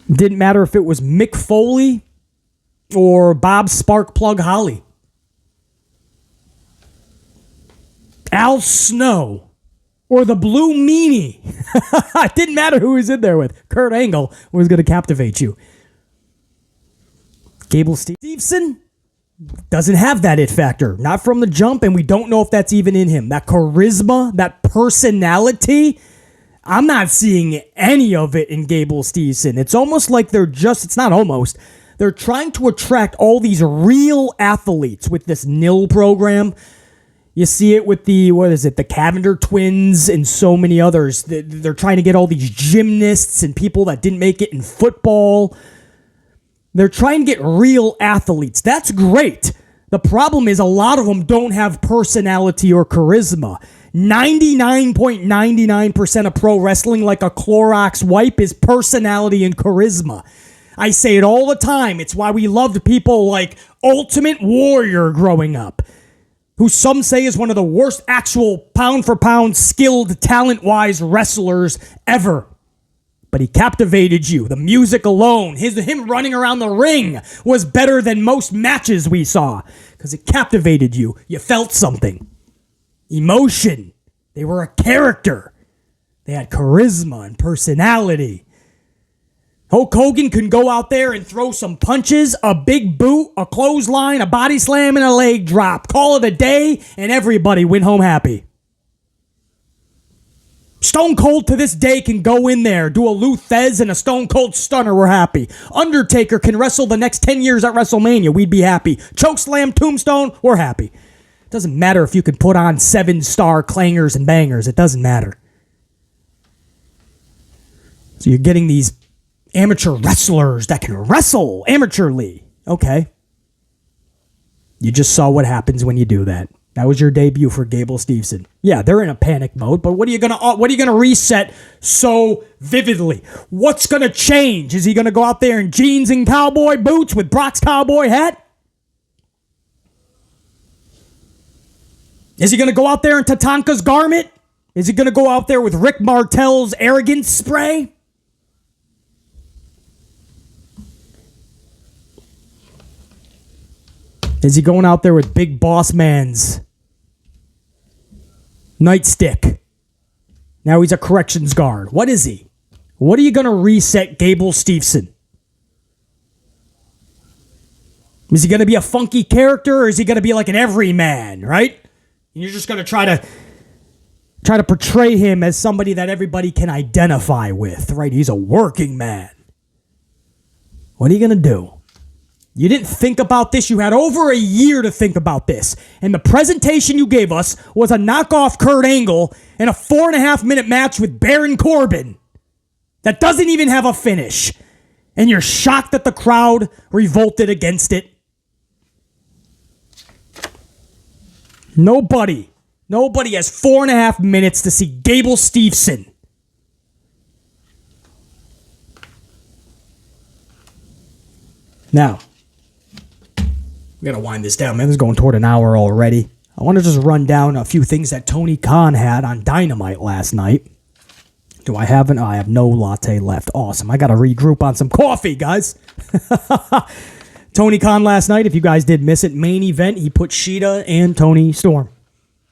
Didn't matter if it was Mick Foley or Bob Sparkplug Holly. Al Snow or the Blue Meanie. It didn't matter who he was in there with. Kurt Angle was going to captivate you. Gable Steveson doesn't have that it factor. Not from the jump, and we don't know if that's even in him. That charisma, that personality, I'm not seeing any of it in Gable Steveson. It's almost like it's not almost, they're trying to attract all these real athletes with this NIL program. You see it with the Cavender twins and so many others. They're trying to get all these gymnasts and people that didn't make it in football. They're trying to get real athletes. That's great. The problem is a lot of them don't have personality or charisma. 99.99% of pro wrestling, like a Clorox wipe, is personality and charisma. I say it all the time. It's why we loved people like Ultimate Warrior growing up, who some say is one of the worst actual pound-for-pound skilled, talent-wise wrestlers ever. But he captivated you. The music alone, him running around the ring was better than most matches we saw because it captivated you. You felt something. Emotion. They were a character. They had charisma and personality. Hulk Hogan can go out there and throw some punches, a big boot, a clothesline, a body slam, and a leg drop. Call it a day, and everybody went home happy. Stone Cold to this day can go in there, do a Lou Thez and a Stone Cold Stunner, we're happy. Undertaker can wrestle the next 10 years at WrestleMania, we'd be happy. Chokeslam, Tombstone, we're happy. It doesn't matter if you can put on 7-star clangers and bangers, it doesn't matter. So you're getting these amateur wrestlers that can wrestle amateurly. Okay. You just saw what happens when you do that. That was your debut for Gable Steveson. Yeah, they're in a panic mode, but what are you gonna reset so vividly? What's gonna change? Is he gonna go out there in jeans and cowboy boots with Brock's cowboy hat? Is he gonna go out there in Tatanka's garment? Is he gonna go out there with Rick Martel's arrogance spray? Is he going out there with Big Boss Man's nightstick? Now he's a corrections guard. What is he? What are you going to reset Gable Steveson? Is he going to be a funky character, or is he going to be like an everyman, right? And you're just going to try to portray him as somebody that everybody can identify with, right? He's a working man. What are you going to do? You didn't think about this. You had over a year to think about this. And the presentation you gave us was a knockoff Kurt Angle in a 4.5-minute match with Baron Corbin that doesn't even have a finish. And you're shocked that the crowd revolted against it. Nobody has 4.5 minutes to see Gable Steveson. Now, we gotta wind this down, man. This is going toward an hour already. I want to just run down a few things that Tony Khan had on Dynamite last night. Do I have I have no latte left. Awesome. I gotta regroup on some coffee, guys. Tony Khan last night, if you guys did miss it, main event, he put Sheeta and Tony Storm.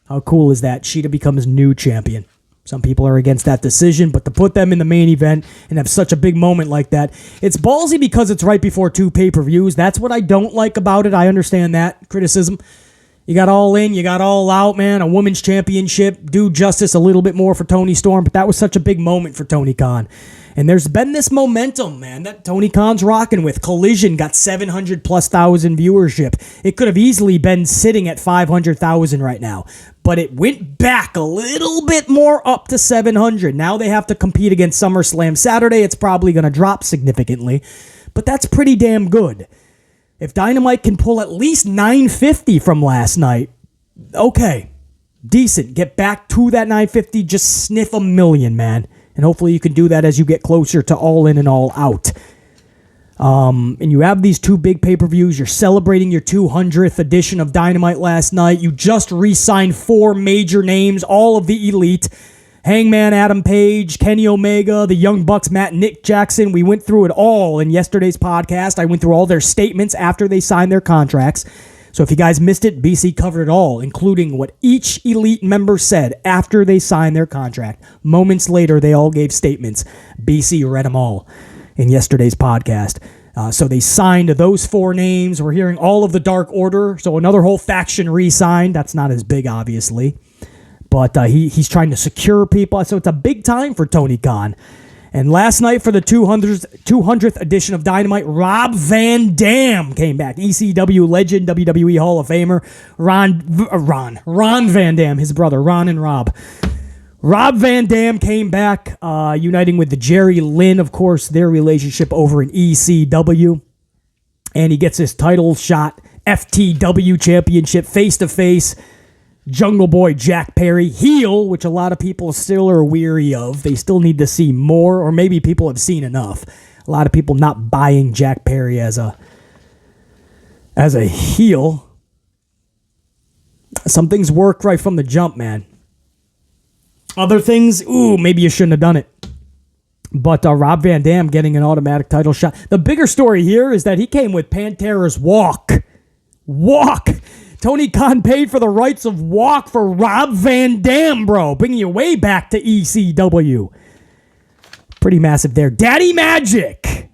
How cool is that? Sheeta becomes new champion. Some people are against that decision, but to put them in the main event and have such a big moment like that, it's ballsy because it's right before 2 pay-per-views. That's what I don't like about it. I understand that criticism. You got All In, you got All Out, man, a women's championship. Do justice a little bit more for Tony Storm, but that was such a big moment for Tony Khan. And there's been this momentum, man, that Tony Khan's rocking with. Collision got 700+ thousand viewership. It could have easily been sitting at 500,000 right now. But it went back a little bit more up to 700. Now they have to compete against SummerSlam Saturday. It's probably going to drop significantly. But that's pretty damn good. If Dynamite can pull at least 950 from last night, okay, decent. Get back to that 950, just sniff a million, man. And hopefully you can do that as you get closer to All In and All Out. And you have these 2 big pay-per-views. You're celebrating your 200th edition of Dynamite last night. You just re-signed 4 major names, all of the elite. Hangman Adam Page, Kenny Omega, the Young Bucks, Matt and Nick Jackson. We went through it all in yesterday's podcast. I went through all their statements after they signed their contracts. So if you guys missed it, BC covered it all, including what each elite member said after they signed their contract. Moments later, they all gave statements. BC read them all in yesterday's podcast. So they signed those 4 names. We're hearing all of the Dark Order. So another whole faction re-signed. That's not as big, obviously. But he's trying to secure people. So it's a big time for Tony Khan. And last night for the 200th edition of Dynamite, Rob Van Dam came back. ECW legend, WWE Hall of Famer, Ron Van Dam, his brother, Ron and Rob. Rob Van Dam came back, uniting with the Jerry Lynn, of course, their relationship over in ECW. And he gets his title shot, FTW Championship, face-to-face. Jungle Boy Jack Perry, heel, which a lot of people still are weary of. They still need to see more, or maybe people have seen enough. A lot of people not buying Jack Perry as a heel. Some things worked right from the jump, man. Other things, maybe you shouldn't have done it. But Rob Van Dam getting an automatic title shot. The bigger story here is that he came with Pantera's Walk. Tony Khan paid for the rights of Walk for Rob Van Dam, bro. Bringing you way back to ECW. Pretty massive there. Daddy Magic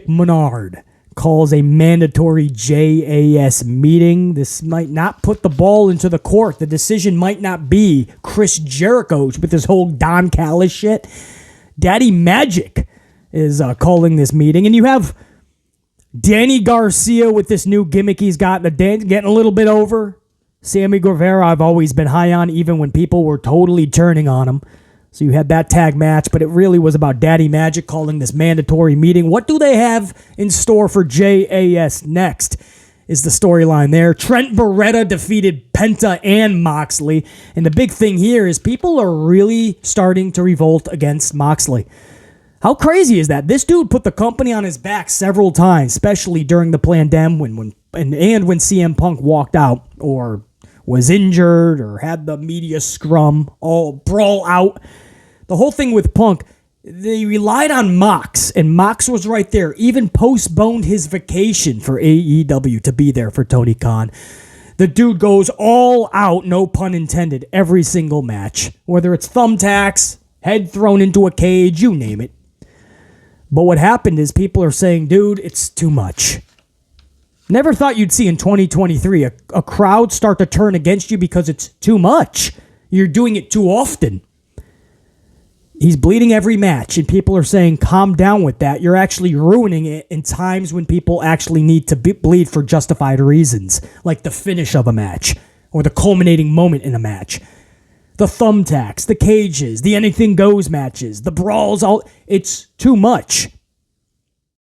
Menard calls a mandatory JAS meeting. This might not put the ball into the court. The decision might not be Chris Jericho with this whole Don Callis shit. Daddy Magic is calling this meeting. And you have Danny Garcia with this new gimmick he's got, getting a little bit over. Sammy Guevara I've always been high on, even when people were totally turning on him. So you had that tag match, but it really was about Daddy Magic calling this mandatory meeting. What do they have in store for JAS next is the storyline there. Trent Beretta defeated Penta and Moxley. And the big thing here is people are really starting to revolt against Moxley. How crazy is that? This dude put the company on his back several times, especially during the pandemic when CM Punk walked out or was injured or had the media scrum, all brawl out. The whole thing with Punk, they relied on Mox, and Mox was right there, even postponed his vacation for AEW to be there for Tony Khan. The dude goes all out, no pun intended, every single match. Whether it's thumbtacks, head thrown into a cage, you name it. But what happened is people are saying, dude, it's too much. Never thought you'd see in 2023 a crowd start to turn against you because it's too much. You're doing it too often. He's bleeding every match, and people are saying, calm down with that. You're actually ruining it in times when people actually need to bleed for justified reasons, like the finish of a match or the culminating moment in a match. The thumbtacks, the cages, the anything goes matches, the brawls, it's too much.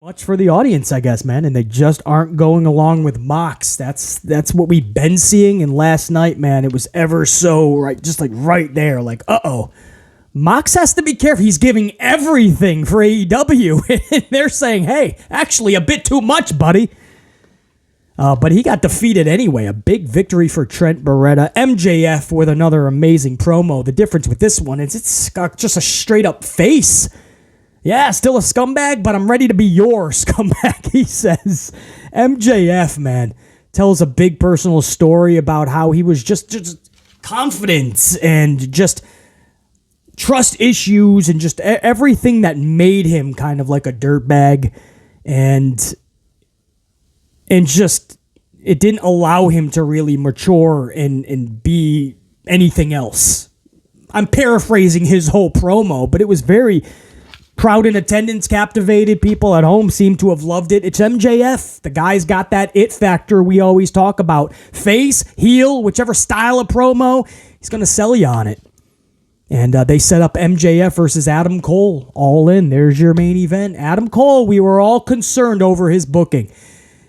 Much for the audience, I guess, man, and they just aren't going along with Mox. That's what we've been seeing, and last night, man, it was ever so right, just like right there, like, Mox has to be careful. He's giving everything for AEW, and they're saying, hey, actually a bit too much, buddy. But he got defeated anyway. A big victory for Trent Beretta. MJF with another amazing promo. The difference with this one is it's got just a straight-up face. Yeah, still a scumbag, but I'm ready to be your scumbag, he says. MJF, man, tells a big personal story about how he was just confidence and just trust issues and just everything that made him kind of like a dirtbag, and just it didn't allow him to really mature and be anything else. I'm paraphrasing his whole promo, but it was very crowd in attendance, captivated. People at home seem to have loved it. It's MJF. The guy's got that it factor we always talk about. Face, heel, whichever style of promo, he's going to sell you on it. And they set up MJF versus Adam Cole. All in. There's your main event. Adam Cole, we were all concerned over his booking.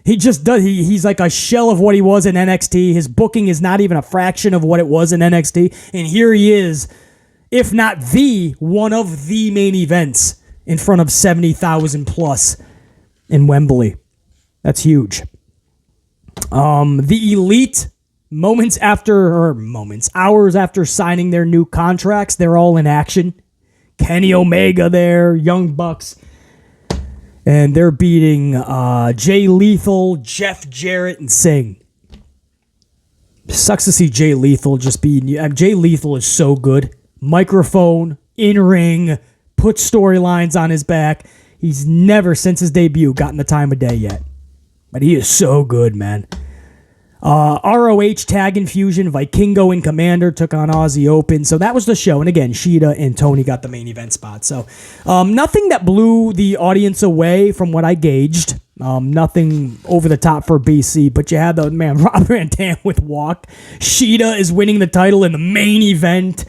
He just does. He's like a shell of what he was in NXT. His booking is not even a fraction of what it was in NXT. And here he is, if not one of the main events in front of 70,000 plus in Wembley. That's huge. The Elite, hours after signing their new contracts, they're all in action. Kenny Omega there, Young Bucks. And they're beating Jay Lethal, Jeff Jarrett, and Singh. Sucks to see Jay Lethal just being... Jay Lethal is so good. Microphone, in-ring, put storylines on his back. He's never, since his debut, gotten the time of day yet. But he is so good, man. ROH Tag Infusion, Vikingo and Commander took on Aussie Open. So that was the show. And again, Shida and Tony got the main event spot. So nothing that blew the audience away from what I gauged. Nothing over the top for BC. But you had the man, Rob Van Dam with Walk. Shida is winning the title in the main event.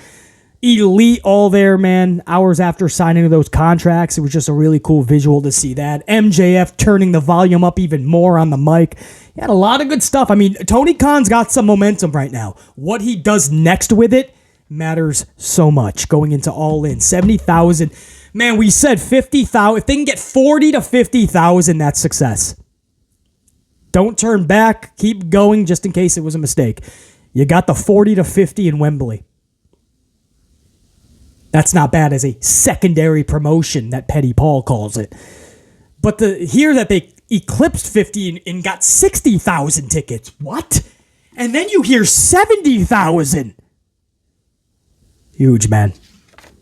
Elite all there, man. Hours after signing those contracts. It was just a really cool visual to see that. MJF turning the volume up even more on the mic. He had a lot of good stuff. I mean, Tony Khan's got some momentum right now. What he does next with it matters so much. Going into All In. 70,000 Man, we said 50,000. If they can get 40 to 50,000, that's success. Don't turn back. Keep going just in case it was a mistake. You got the 40 to 50 in Wembley. That's not bad as a secondary promotion that Petty Paul calls it. But to hear that they eclipsed 50 and got 60,000 tickets. What? And then you hear 70,000. Huge, man.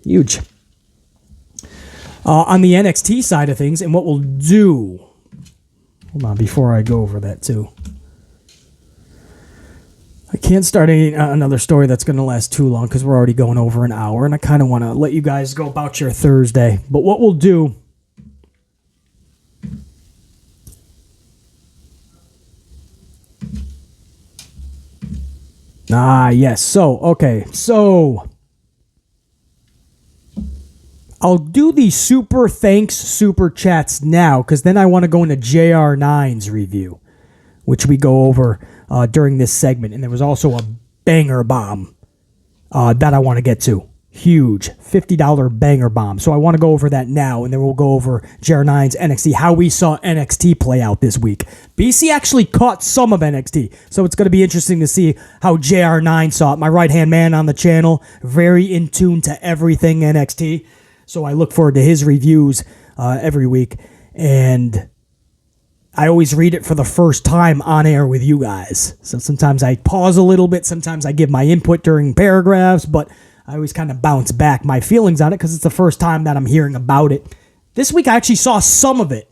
Huge. On the NXT side of things, and what we'll do... Hold on, before I go over that, too. I can't start another story that's going to last too long because we're already going over an hour, and I kind of want to let you guys go about your Thursday. But what we'll do... Yes. So... I'll do the super thanks super chats now because then I want to go into JR9's review, which we go over during this segment. And there was also a banger bomb that I want to get to. Huge $50 banger bomb. So I want to go over that now, and then we'll go over JR9's NXT, how we saw NXT play out this week. BC actually caught some of NXT, so it's going to be interesting to see how JR9 saw it. My right-hand man on the channel, very in tune to everything NXT. So I look forward to his reviews every week. And I always read it for the first time on air with you guys. So sometimes I pause a little bit. Sometimes I give my input during paragraphs. But I always kind of bounce back my feelings on it because it's the first time that I'm hearing about it. This week I actually saw some of it.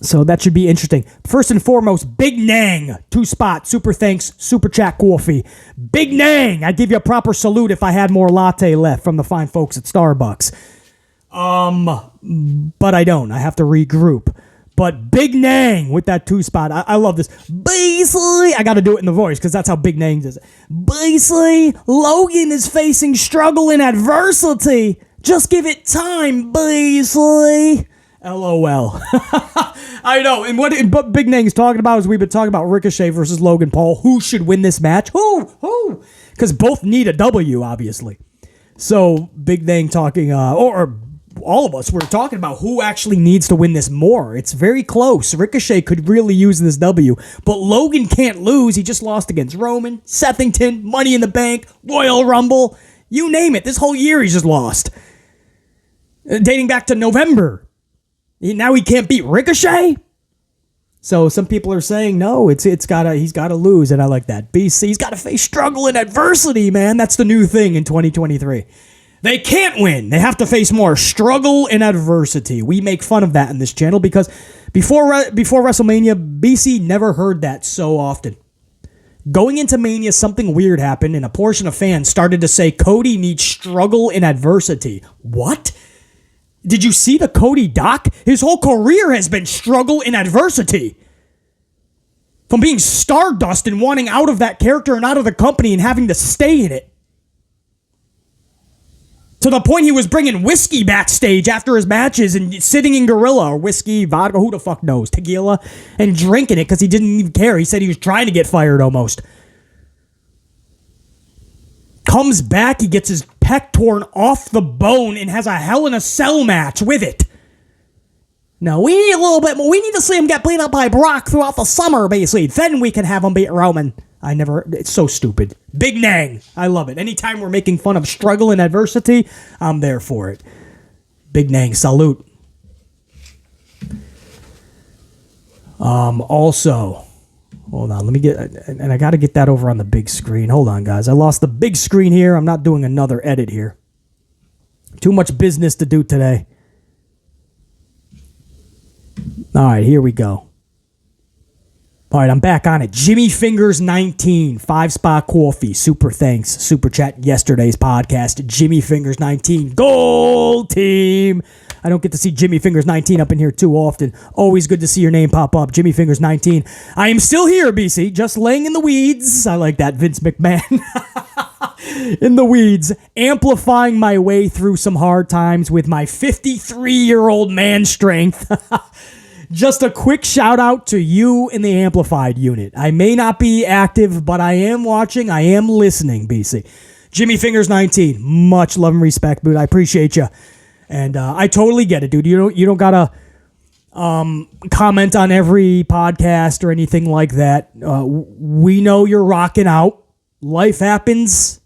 So that should be interesting. First and foremost, Big Nang, 2-spot, super thanks, super chat coffee. Big Nang, I'd give you a proper salute if I had more latte left from the fine folks at Starbucks. But I don't. I have to regroup. But Big Nang with that 2-spot. I love this. Basically, I got to do it in the voice because that's how Big Nang does it. Basically, Logan is facing struggle and adversity. Just give it time, basically. LOL. I know. And what Big Nang is talking about is we've been talking about Ricochet versus Logan Paul. Who should win this match? Who? Because both need a W, obviously. So Big Nang talking, or all of us were talking about who actually needs to win this more. It's very close. Ricochet could really use this W, but Logan can't lose. He just lost against Roman, Sethington, Money in the Bank, Royal Rumble. You name it. This whole year he's just lost. Dating back to November. Now he can't beat Ricochet? So some people are saying, no, he's got to lose, and I like that. BC's got to face struggle and adversity, man. That's the new thing in 2023. They can't win. They have to face more struggle and adversity. We make fun of that in this channel because before WrestleMania, BC never heard that so often. Going into Mania, something weird happened, and a portion of fans started to say Cody needs struggle and adversity. What? Did you see the Cody doc? His whole career has been struggle and adversity. From being Stardust and wanting out of that character and out of the company and having to stay in it. To the point he was bringing whiskey backstage after his matches and sitting in Gorilla or whiskey, vodka, who the fuck knows, tequila, and drinking it because he didn't even care. He said he was trying to get fired almost. Comes back, he gets his pec torn off the bone and has a Hell in a Cell match with it. No, we need a little bit more. We need to see him get beat up by Brock throughout the summer, basically. Then we can have him beat Roman. It's so stupid. Big Nang. I love it. Anytime we're making fun of struggle and adversity, I'm there for it. Big Nang, salute. Also, hold on, let me get, and I got to get that over on the big screen. Hold on, guys. I lost the big screen here. I'm not doing another edit here. Too much business to do today. All right, here we go. All right, I'm back on it. Jimmy Fingers 19, 5-spot coffee. Super thanks. Super chat yesterday's podcast. Jimmy Fingers 19. Gold team. I don't get to see Jimmy Fingers 19 up in here too often. Always good to see your name pop up. Jimmy Fingers 19. I am still here, BC. Just laying in the weeds. I like that, Vince McMahon. In the weeds. Amplifying my way through some hard times with my 53-year-old man strength. Just a quick shout out to you in the Amplified unit. I may not be active, but I am watching. I am listening, BC. Jimmy Fingers 19, much love and respect, dude. I appreciate you. And I totally get it, dude. You don't gotta comment on every podcast or anything like that. We know you're rocking out. Life happens.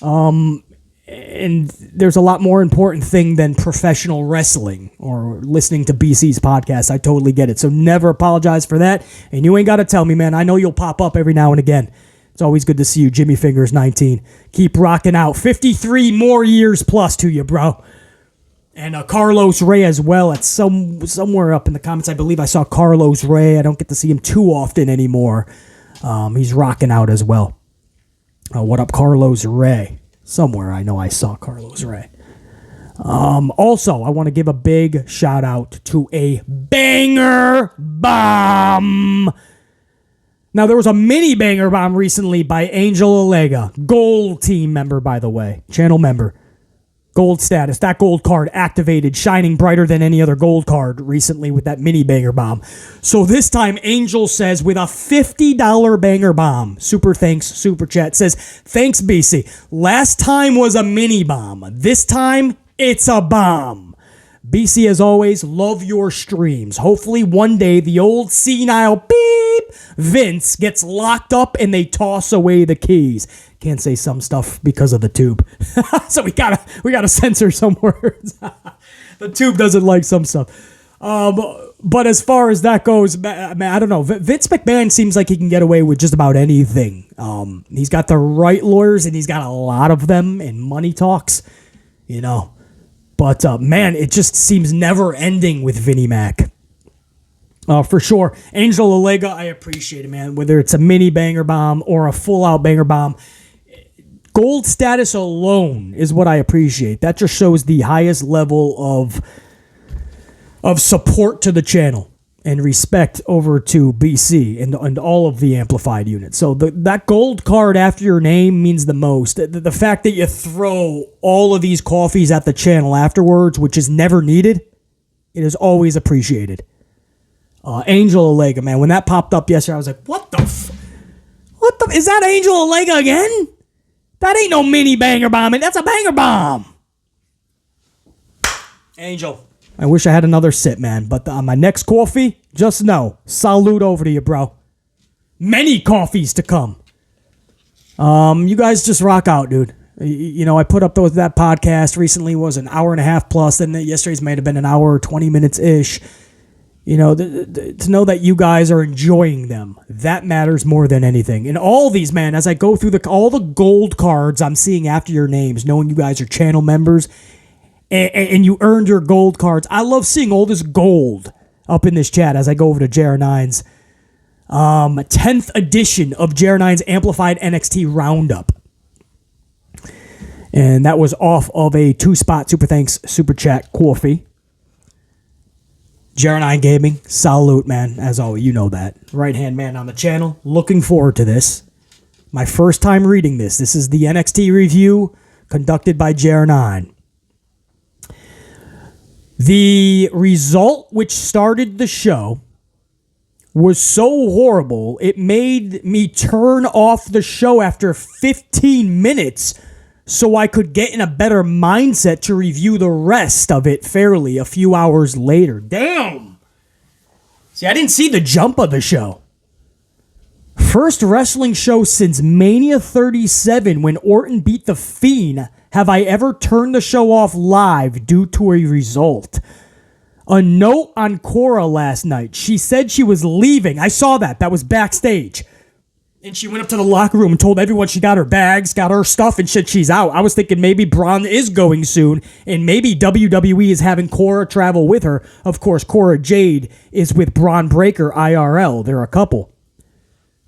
And there's a lot more important thing than professional wrestling or listening to BC's podcast. I totally get it. So never apologize for that. And you ain't got to tell me, man. I know you'll pop up every now and again. It's always good to see you, Jimmy Fingers 19. Keep rocking out. 53 more years plus to you, bro. And Carlos Ray as well. At somewhere up in the comments, I believe I saw Carlos Ray. I don't get to see him too often anymore. He's rocking out as well. What up, Carlos Ray? Somewhere I know I saw Carlos Ray. Also, I want to give a big shout out to a banger bomb. Now, there was a mini banger bomb recently by Angel Alega. Gold team member, by the way. Channel member. Gold status. That gold card activated, shining brighter than any other gold card recently with that mini banger bomb. So this time, Angel says with a $50 banger bomb, super thanks, super chat, says, thanks, BC. Last time was a mini bomb. This time, it's a bomb. BC, as always, love your streams. Hopefully one day the old senile beep Vince gets locked up and they toss away the keys. Can't say some stuff because of the tube. So we gotta censor some words. The tube doesn't like some stuff. But as far as that goes, man, I don't know. Vince McMahon seems like he can get away with just about anything. He's got the right lawyers and he's got a lot of them in money talks, you know. But man, it just seems never ending with Vinnie Mac. For sure. Angel Alega, I appreciate it, man. Whether it's a mini banger bomb or a full-out banger bomb, gold status alone is what I appreciate. That just shows the highest level of support to the channel and respect over to BC and all of the amplified units. So that gold card after your name means the most. The fact that you throw all of these coffees at the channel afterwards, which is never needed, it is always appreciated. Angel Alega, man, when that popped up yesterday, I was like, what the is that Angel Alega again? That ain't no mini banger bomb, that's a banger bomb. Angel, I wish I had another sip, man, but on my next coffee, just know, salute over to you, bro. Many coffees to come. You guys just rock out, dude. You know, I put up that podcast recently, was an hour and a half plus, and yesterday's might have been an hour, 20 minutes-ish. You know, to know that you guys are enjoying them, that matters more than anything. And all these, man, as I go through all the gold cards I'm seeing after your names, knowing you guys are channel members, and you earned your gold cards, I love seeing all this gold up in this chat as I go over to JR9's 10th edition of JR9's Amplified NXT Roundup. And that was off of a 2-spot super thanks super chat coffee. JR9 Gaming, salute, man. As always, you know that. Right-hand man on the channel. Looking forward to this. My first time reading this. This is the NXT review conducted by JR9. The result which started the show was so horrible, it made me turn off the show after 15 minutes so I could get in a better mindset to review the rest of it fairly a few hours later. Damn! See, I didn't see the jump of the show. First wrestling show since Mania 37 when Orton beat The Fiend have I ever turned the show off live due to a result. A note on Cora last night. She said she was leaving. I saw that. That was backstage. And she went up to the locker room and told everyone she got her bags, got her stuff, and shit, she's out. I was thinking maybe Braun is going soon, and maybe WWE is having Cora travel with her. Of course, Cora Jade is with Braun Breaker IRL. They're a couple.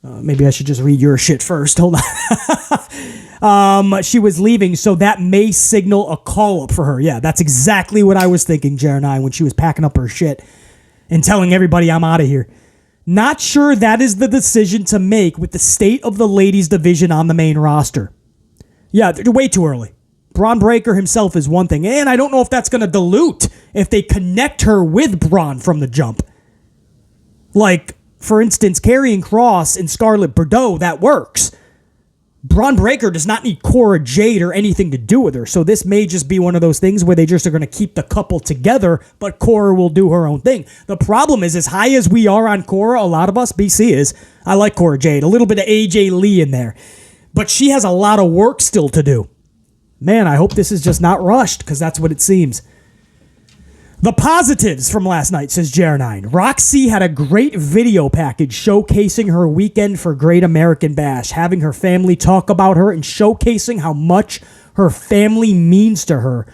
Maybe I should just read your shit first. Hold on. She was leaving, so that may signal a call-up for her. Yeah, that's exactly what I was thinking, Jer9, when she was packing up her shit and telling everybody I'm out of here. Not sure that is the decision to make with the state of the ladies division on the main roster. Yeah, they're way too early. Braun Breaker himself is one thing, and I don't know if that's going to dilute if they connect her with Braun from the jump. Like, for instance, Karrion Kross and Scarlett Bordeaux, that works. Braun Breaker does not need Cora Jade or anything to do with her. So this may just be one of those things where they just are going to keep the couple together, but Cora will do her own thing. The problem is, as high as we are on Cora, a lot of us, BC is, I like Cora Jade. A little bit of AJ Lee in there. But she has a lot of work still to do. Man, I hope this is just not rushed, because that's what it seems. The positives from last night, says JR9. Roxy had a great video package showcasing her weekend for Great American Bash, having her family talk about her and showcasing how much her family means to her.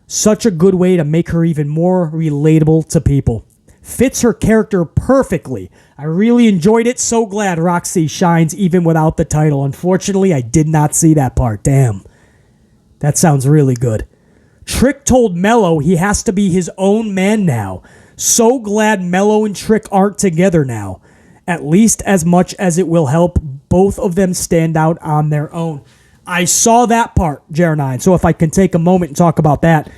Such a good way to make her even more relatable to people. Fits her character perfectly. I really enjoyed it. So glad Roxy shines even without the title. Unfortunately, I did not see that part. Damn. That sounds really good. Trick told Mello he has to be his own man now. So glad Mello and Trick aren't together now. At least as much as it will help both of them stand out on their own. I saw that part, JR9. So if I can take a moment and talk about that.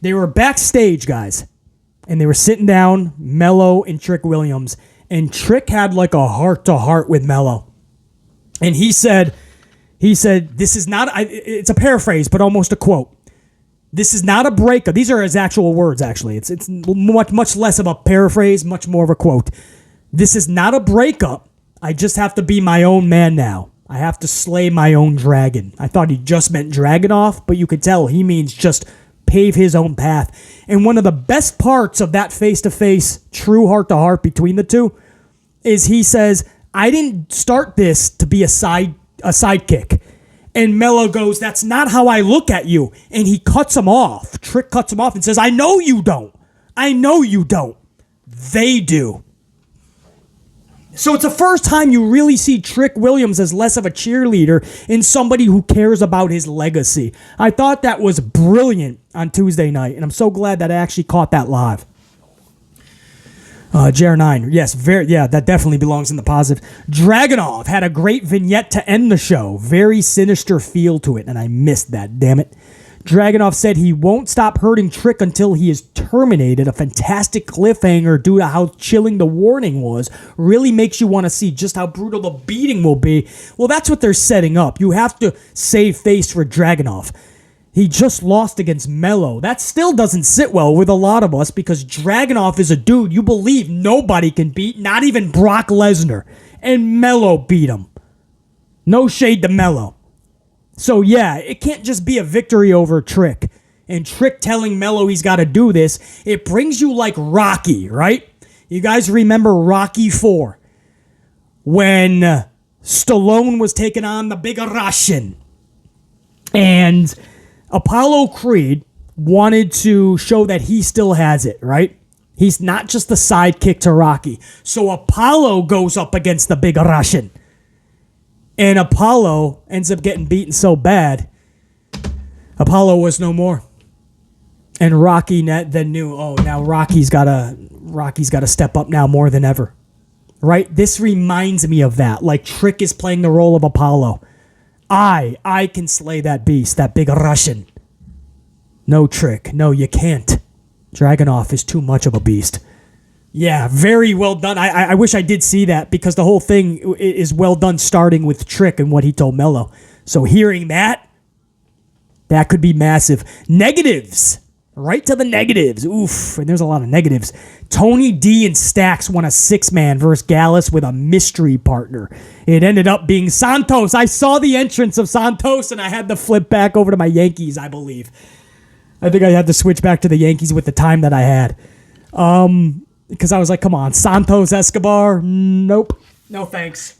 They were backstage, guys. And they were sitting down, Mello and Trick Williams. And Trick had like a heart-to-heart with Mello. And he said, this is not, it's a paraphrase, but almost a quote. This is not a breakup. These are his actual words, actually. It's much less of a paraphrase, much more of a quote. This is not a breakup. I just have to be my own man now. I have to slay my own dragon. I thought he just meant Dragunov, but you could tell he means just pave his own path. And one of the best parts of that face-to-face, true heart-to-heart between the two is he says, I didn't start this to be a sidekick. And Mello goes, that's not how I look at you. And he cuts him off. Trick cuts him off and says, I know you don't. I know you don't. They do. So it's the first time you really see Trick Williams as less of a cheerleader and somebody who cares about his legacy. I thought that was brilliant on Tuesday night, and I'm so glad that I actually caught that live. JR9, yes, that definitely belongs in the positive. Dragunov had a great vignette to end the show. Very sinister feel to it, and I missed that, damn it. Dragunov said he won't stop hurting Trick until he is terminated. A fantastic cliffhanger due to how chilling the warning was. Really makes you want to see just how brutal the beating will be. Well, that's what they're setting up. You have to save face for Dragunov. He just lost against Mello. That still doesn't sit well with a lot of us because Dragunov is a dude you believe nobody can beat, not even Brock Lesnar. And Mello beat him. No shade to Mello. So yeah, it can't just be a victory over Trick. And Trick telling Mello he's got to do this. It brings you like Rocky, right? You guys remember Rocky 4 when Stallone was taking on the big Russian. And Apollo Creed wanted to show that he still has it, right? He's not just the sidekick to Rocky. So Apollo goes up against the big Russian. And Apollo ends up getting beaten so bad, Apollo was no more. And Rocky then knew, oh, now Rocky's got to step up now more than ever. Right? This reminds me of that. Like Trick is playing the role of Apollo. I can slay that beast, that big Russian. No, Trick. No, you can't. Dragunov is too much of a beast. Yeah, very well done. I wish I did see that because the whole thing is well done starting with Trick and what he told Mello. So hearing that could be massive. Negatives. Right to the negatives. Oof, and there's a lot of negatives. Tony D and Stax won a 6-man versus Gallus with a mystery partner. It ended up being Santos. I saw the entrance of Santos, and I had to flip back over to my Yankees, I believe. I think I had to switch back to the Yankees with the time that I had. Because I was like, come on, Santos Escobar? Nope. No thanks.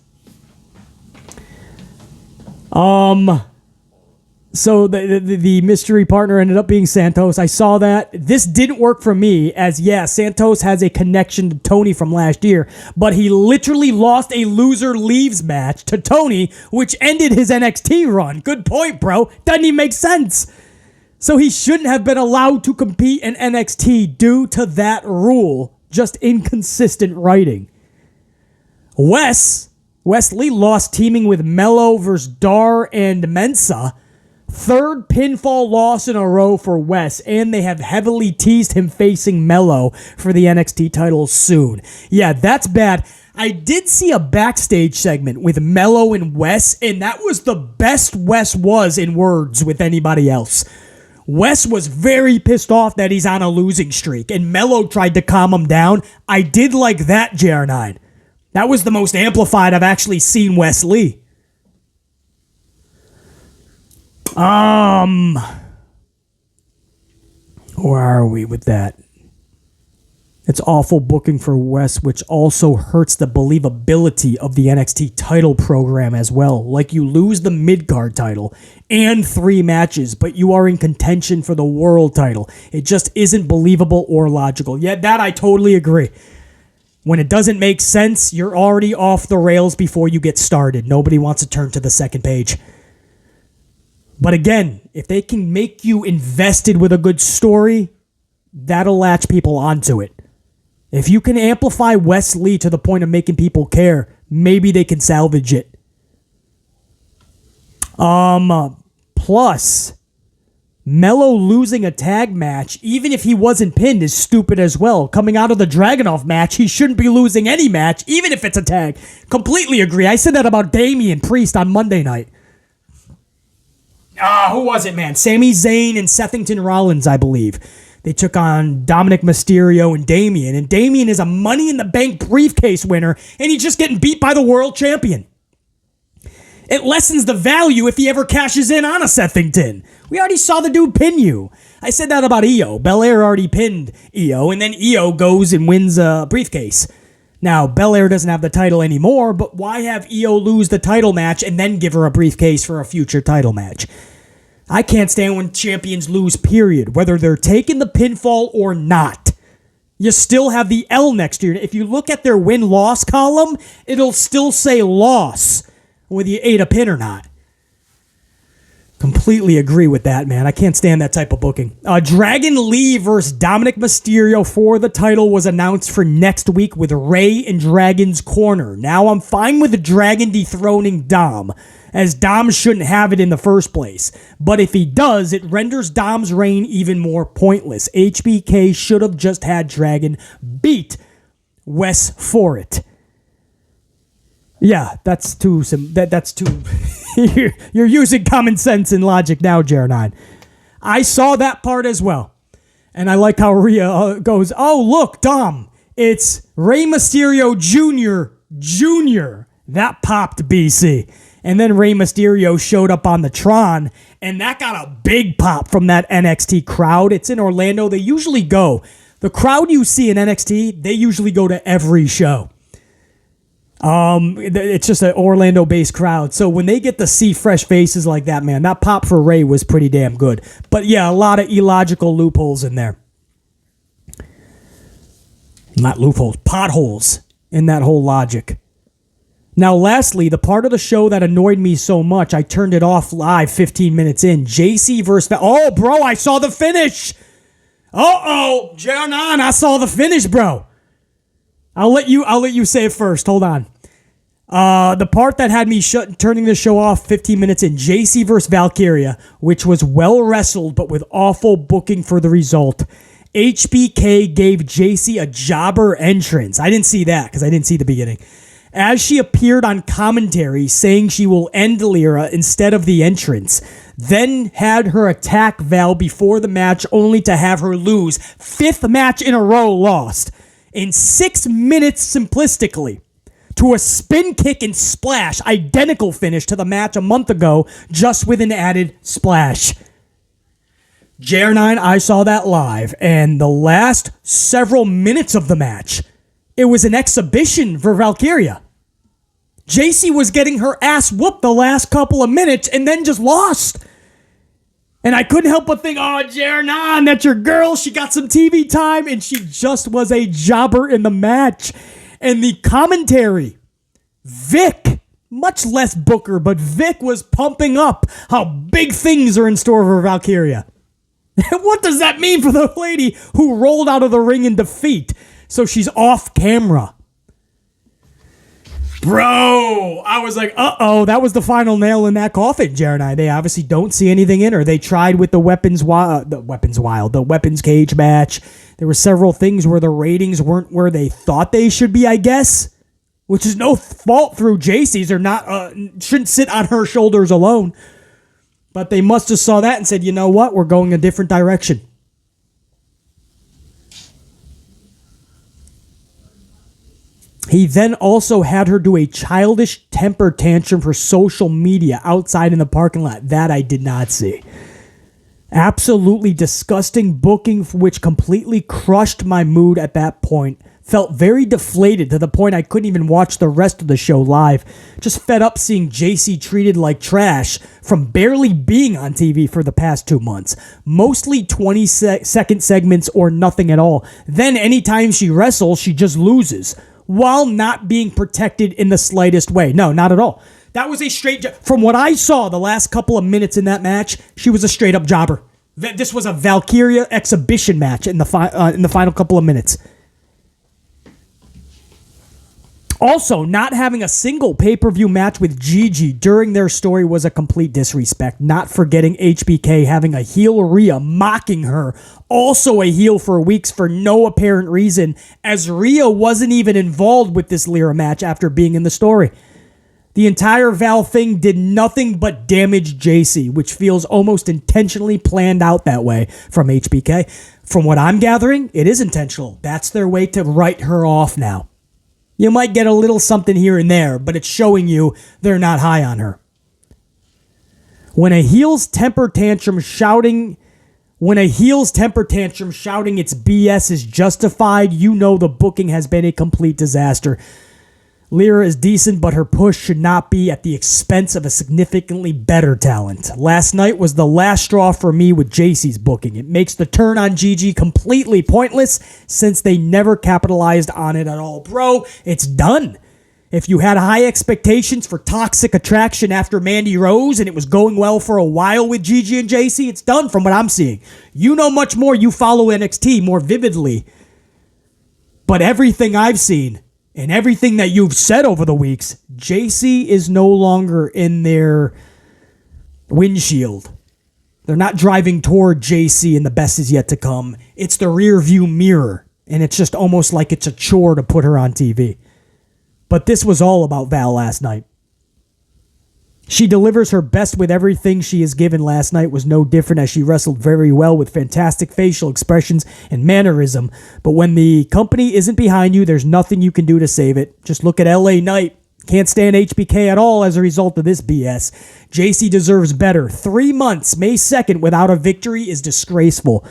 So the mystery partner ended up being Santos. I saw that. This didn't work for me as, yeah, Santos has a connection to Tony from last year, but he literally lost a loser leaves match to Tony, which ended his NXT run. Good point, bro. Doesn't even make sense. So he shouldn't have been allowed to compete in NXT due to that rule. Just inconsistent writing. Wesley lost teaming with Mello versus Dar and Mensa. Third pinfall loss in a row for Wes, and they have heavily teased him facing Mello for the NXT title soon. Yeah, that's bad. I did see a backstage segment with Mello and Wes, and that was the best Wes was in words with anybody else. Wes was very pissed off that he's on a losing streak, and Mello tried to calm him down. I did like that, JR9. That was the most amplified I've actually seen Wes Lee. Where are we with that? It's awful booking for Wes, which also hurts the believability of the NXT title program as well. Like, you lose the mid-card title and 3 matches, but you are in contention for the world title. It just isn't believable or logical. Yet that I totally agree. When it doesn't make sense, you're already off the rails before you get started. Nobody wants to turn to the second page. But again, if they can make you invested with a good story, that'll latch people onto it. If you can amplify Wes Lee to the point of making people care, maybe they can salvage it. Plus, Mello losing a tag match, even if he wasn't pinned, is stupid as well. Coming out of the Dragunov match, he shouldn't be losing any match, even if it's a tag. Completely agree. I said that about Damian Priest on Monday night. Who was it, man? Sami Zayn and Sethington Rollins, I believe. They took on Dominic Mysterio and Damian. And Damian is a Money in the Bank briefcase winner, and he's just getting beat by the world champion. It lessens the value if he ever cashes in on a Sethington. We already saw the dude pin you. I said that about Io. Belair already pinned Io, and then Io goes and wins a briefcase. Now, Belair doesn't have the title anymore, but why have Io lose the title match and then give her a briefcase for a future title match? I can't stand when champions lose, period, whether they're taking the pinfall or not. You still have the L next to you. If you look at their win-loss column, it'll still say loss, whether you ate a pin or not. Completely agree with that, man. I can't stand that type of booking. Dragon Lee versus Dominic Mysterio for the title was announced for next week with Ray in Dragon's corner. Now, I'm fine with the Dragon dethroning Dom, as Dom shouldn't have it in the first place. But if he does, it renders Dom's reign even more pointless. HBK should have just had Dragon beat Wes for it. Yeah, that's too... You're using common sense and logic now, JR9. I saw that part as well. And I like how Rhea goes, oh, look, Dom, it's Rey Mysterio Jr. That popped, BC. And then Rey Mysterio showed up on the Tron, and that got a big pop from that NXT crowd. It's in Orlando. They usually go. The crowd you see in NXT, they usually go to every show. It's just an Orlando-based crowd. So when they get to see fresh faces like that, man, that pop for Ray was pretty damn good. But yeah, a lot of illogical loopholes in there. Not loopholes, potholes in that whole logic. Now, lastly, the part of the show that annoyed me so much, I turned it off live 15 minutes in. JC versus... Oh, bro, I saw the finish. JR9, I saw the finish, bro. I'll let you say it first. Hold on. The part that had me turning the show off 15 minutes in, JC versus Valkyria, which was well wrestled, but with awful booking for the result. HBK gave JC a jobber entrance. I didn't see that because I didn't see the beginning. As she appeared on commentary saying she will end Lyra instead of the entrance, then had her attack Val before the match only to have her lose. 5th match in a row lost. In 6 minutes simplistically, to a spin kick and splash, identical finish to the match a month ago, just with an added splash. JR9, I saw that live, and the last several minutes of the match, it was an exhibition for Valkyria. JC was getting her ass whooped the last couple of minutes and then just lost. And I couldn't help but think, oh, JR9, that's your girl. She got some TV time, and she just was a jobber in the match. And the commentary, Vic, much less Booker, but Vic was pumping up how big things are in store for Valkyria. What does that mean for the lady who rolled out of the ring in defeat? So she's off camera. Bro, I was like, uh-oh, that was the final nail in that coffin, JR9. They obviously don't see anything in her. They tried with the Weapons Cage match. There were several things where the ratings weren't where they thought they should be, I guess. which is no fault through JC's or not, shouldn't sit on her shoulders alone. But they must have saw that and said, you know what, we're going a different direction. He then also had her do a childish temper tantrum for social media outside in the parking lot. That I did not see. Absolutely disgusting booking, which completely crushed my mood at that point. Felt very deflated to the point I couldn't even watch the rest of the show live. Just fed up seeing JC treated like trash from barely being on TV for the past 2 months. Mostly 20-second segments or nothing at all. Then anytime she wrestles, she just loses while not being protected in the slightest way. No, not at all. That was a straight... From what I saw the last couple of minutes in that match, she was a straight-up jobber. This was a Valkyria exhibition match in the final couple of minutes. Also, not having a single pay-per-view match with Gigi during their story was a complete disrespect. Not forgetting HBK having a heel Rhea mocking her. Also a heel for weeks for no apparent reason, as Rhea wasn't even involved with this Lyra match after being in the story. The entire Val thing did nothing but damage JC, which feels almost intentionally planned out that way from HBK. From what I'm gathering, it is intentional. That's their way to write her off now. You might get a little something here and there, but it's showing you they're not high on her. When a heel's temper tantrum shouting its BS is justified, you know the booking has been a complete disaster. Lyra is decent, but her push should not be at the expense of a significantly better talent. Last night was the last straw for me with JC's booking. It makes the turn on Gigi completely pointless since they never capitalized on it at all. Bro, it's done. If you had high expectations for Toxic Attraction after Mandy Rose and it was going well for a while with Gigi and JC, it's done from what I'm seeing. You know much more. You follow NXT more vividly. But everything I've seen and everything that you've said over the weeks, JC is no longer in their windshield. They're not driving toward JC and the best is yet to come. It's the rear view mirror, and it's just almost like it's a chore to put her on TV. But this was all about Val last night. She delivers her best with everything she is given. Last night was no different as she wrestled very well with fantastic facial expressions and mannerism. But when the company isn't behind you, there's nothing you can do to save it. Just look at LA Knight. Can't stand HBK at all as a result of this BS. JC deserves better. 3 months, May 2nd, without a victory is disgraceful.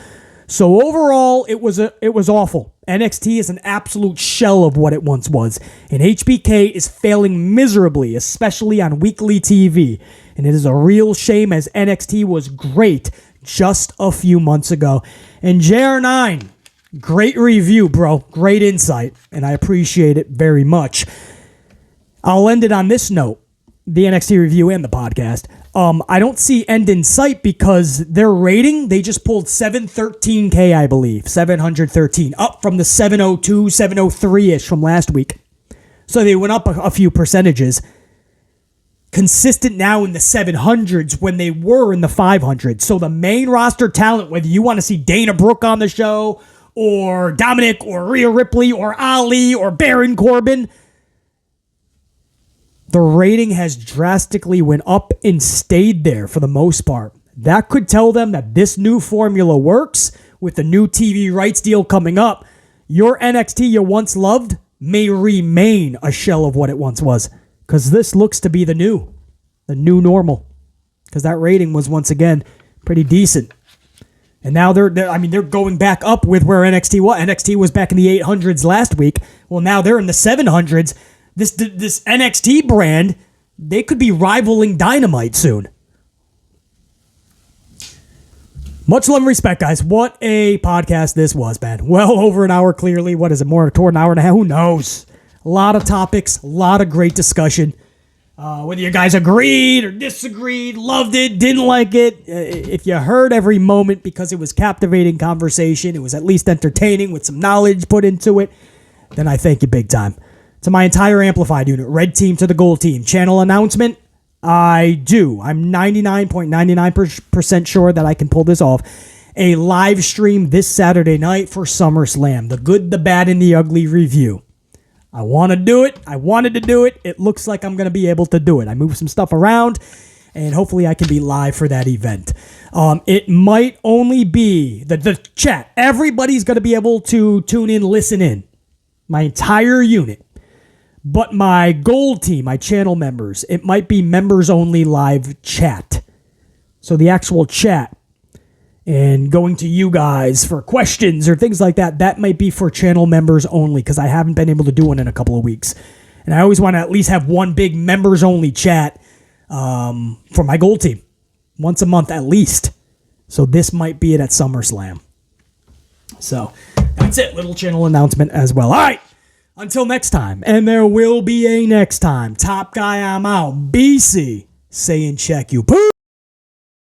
So overall, it was awful. NXT is an absolute shell of what it once was, and HBK is failing miserably, especially on weekly TV. And it is a real shame as NXT was great just a few months ago. And JR9, great review, bro. Great insight, and I appreciate it very much. I'll end it on this note, the NXT review and the podcast. I don't see end in sight because their rating, they just pulled 713K, I believe. 713, up from the 702, 703-ish from last week. So they went up a few percentages. Consistent now in the 700s when they were in the 500s. So the main roster talent, whether you want to see Dana Brooke on the show, or Dominic, or Rhea Ripley, or Ali, or Baron Corbin, the rating has drastically went up and stayed there for the most part. That could tell them that this new formula works. With the new TV rights deal coming up, your NXT you once loved may remain a shell of what it once was. Because this looks to be the new normal. Because that rating was once again pretty decent. And now they're going back up with where NXT was. NXT was back in the 800s last week. Well, now they're in the 700s. This NXT brand, they could be rivaling Dynamite soon. Much love and respect, guys. What a podcast this was, man. Well over an hour, clearly. What is it, more toward an hour and a half? Who knows? A lot of topics, a lot of great discussion. Whether you guys agreed or disagreed, loved it, didn't like it. If you heard every moment because it was captivating conversation, it was at least entertaining with some knowledge put into it, then I thank you big time. To my entire Amplified unit, red team to the gold team. Channel announcement, I do. I'm 99.99% sure that I can pull this off. A live stream this Saturday night for SummerSlam. The good, the bad, and the ugly review. I want to do it. I wanted to do it. It looks like I'm going to be able to do it. I moved some stuff around, and hopefully I can be live for that event. It might only be the chat. Everybody's going to be able to tune in, listen in. My entire unit. But my gold team, my channel members, it might be members only live chat. So the actual chat and going to you guys for questions or things like that, that might be for channel members only because I haven't been able to do one in a couple of weeks. And I always want to at least have one big members only chat for my gold team once a month at least. So this might be it at SummerSlam. So that's it. Little channel announcement as well. All right. Until next time. And there will be a next time. Top Guy, I'm out. BC saying check you. Pooh!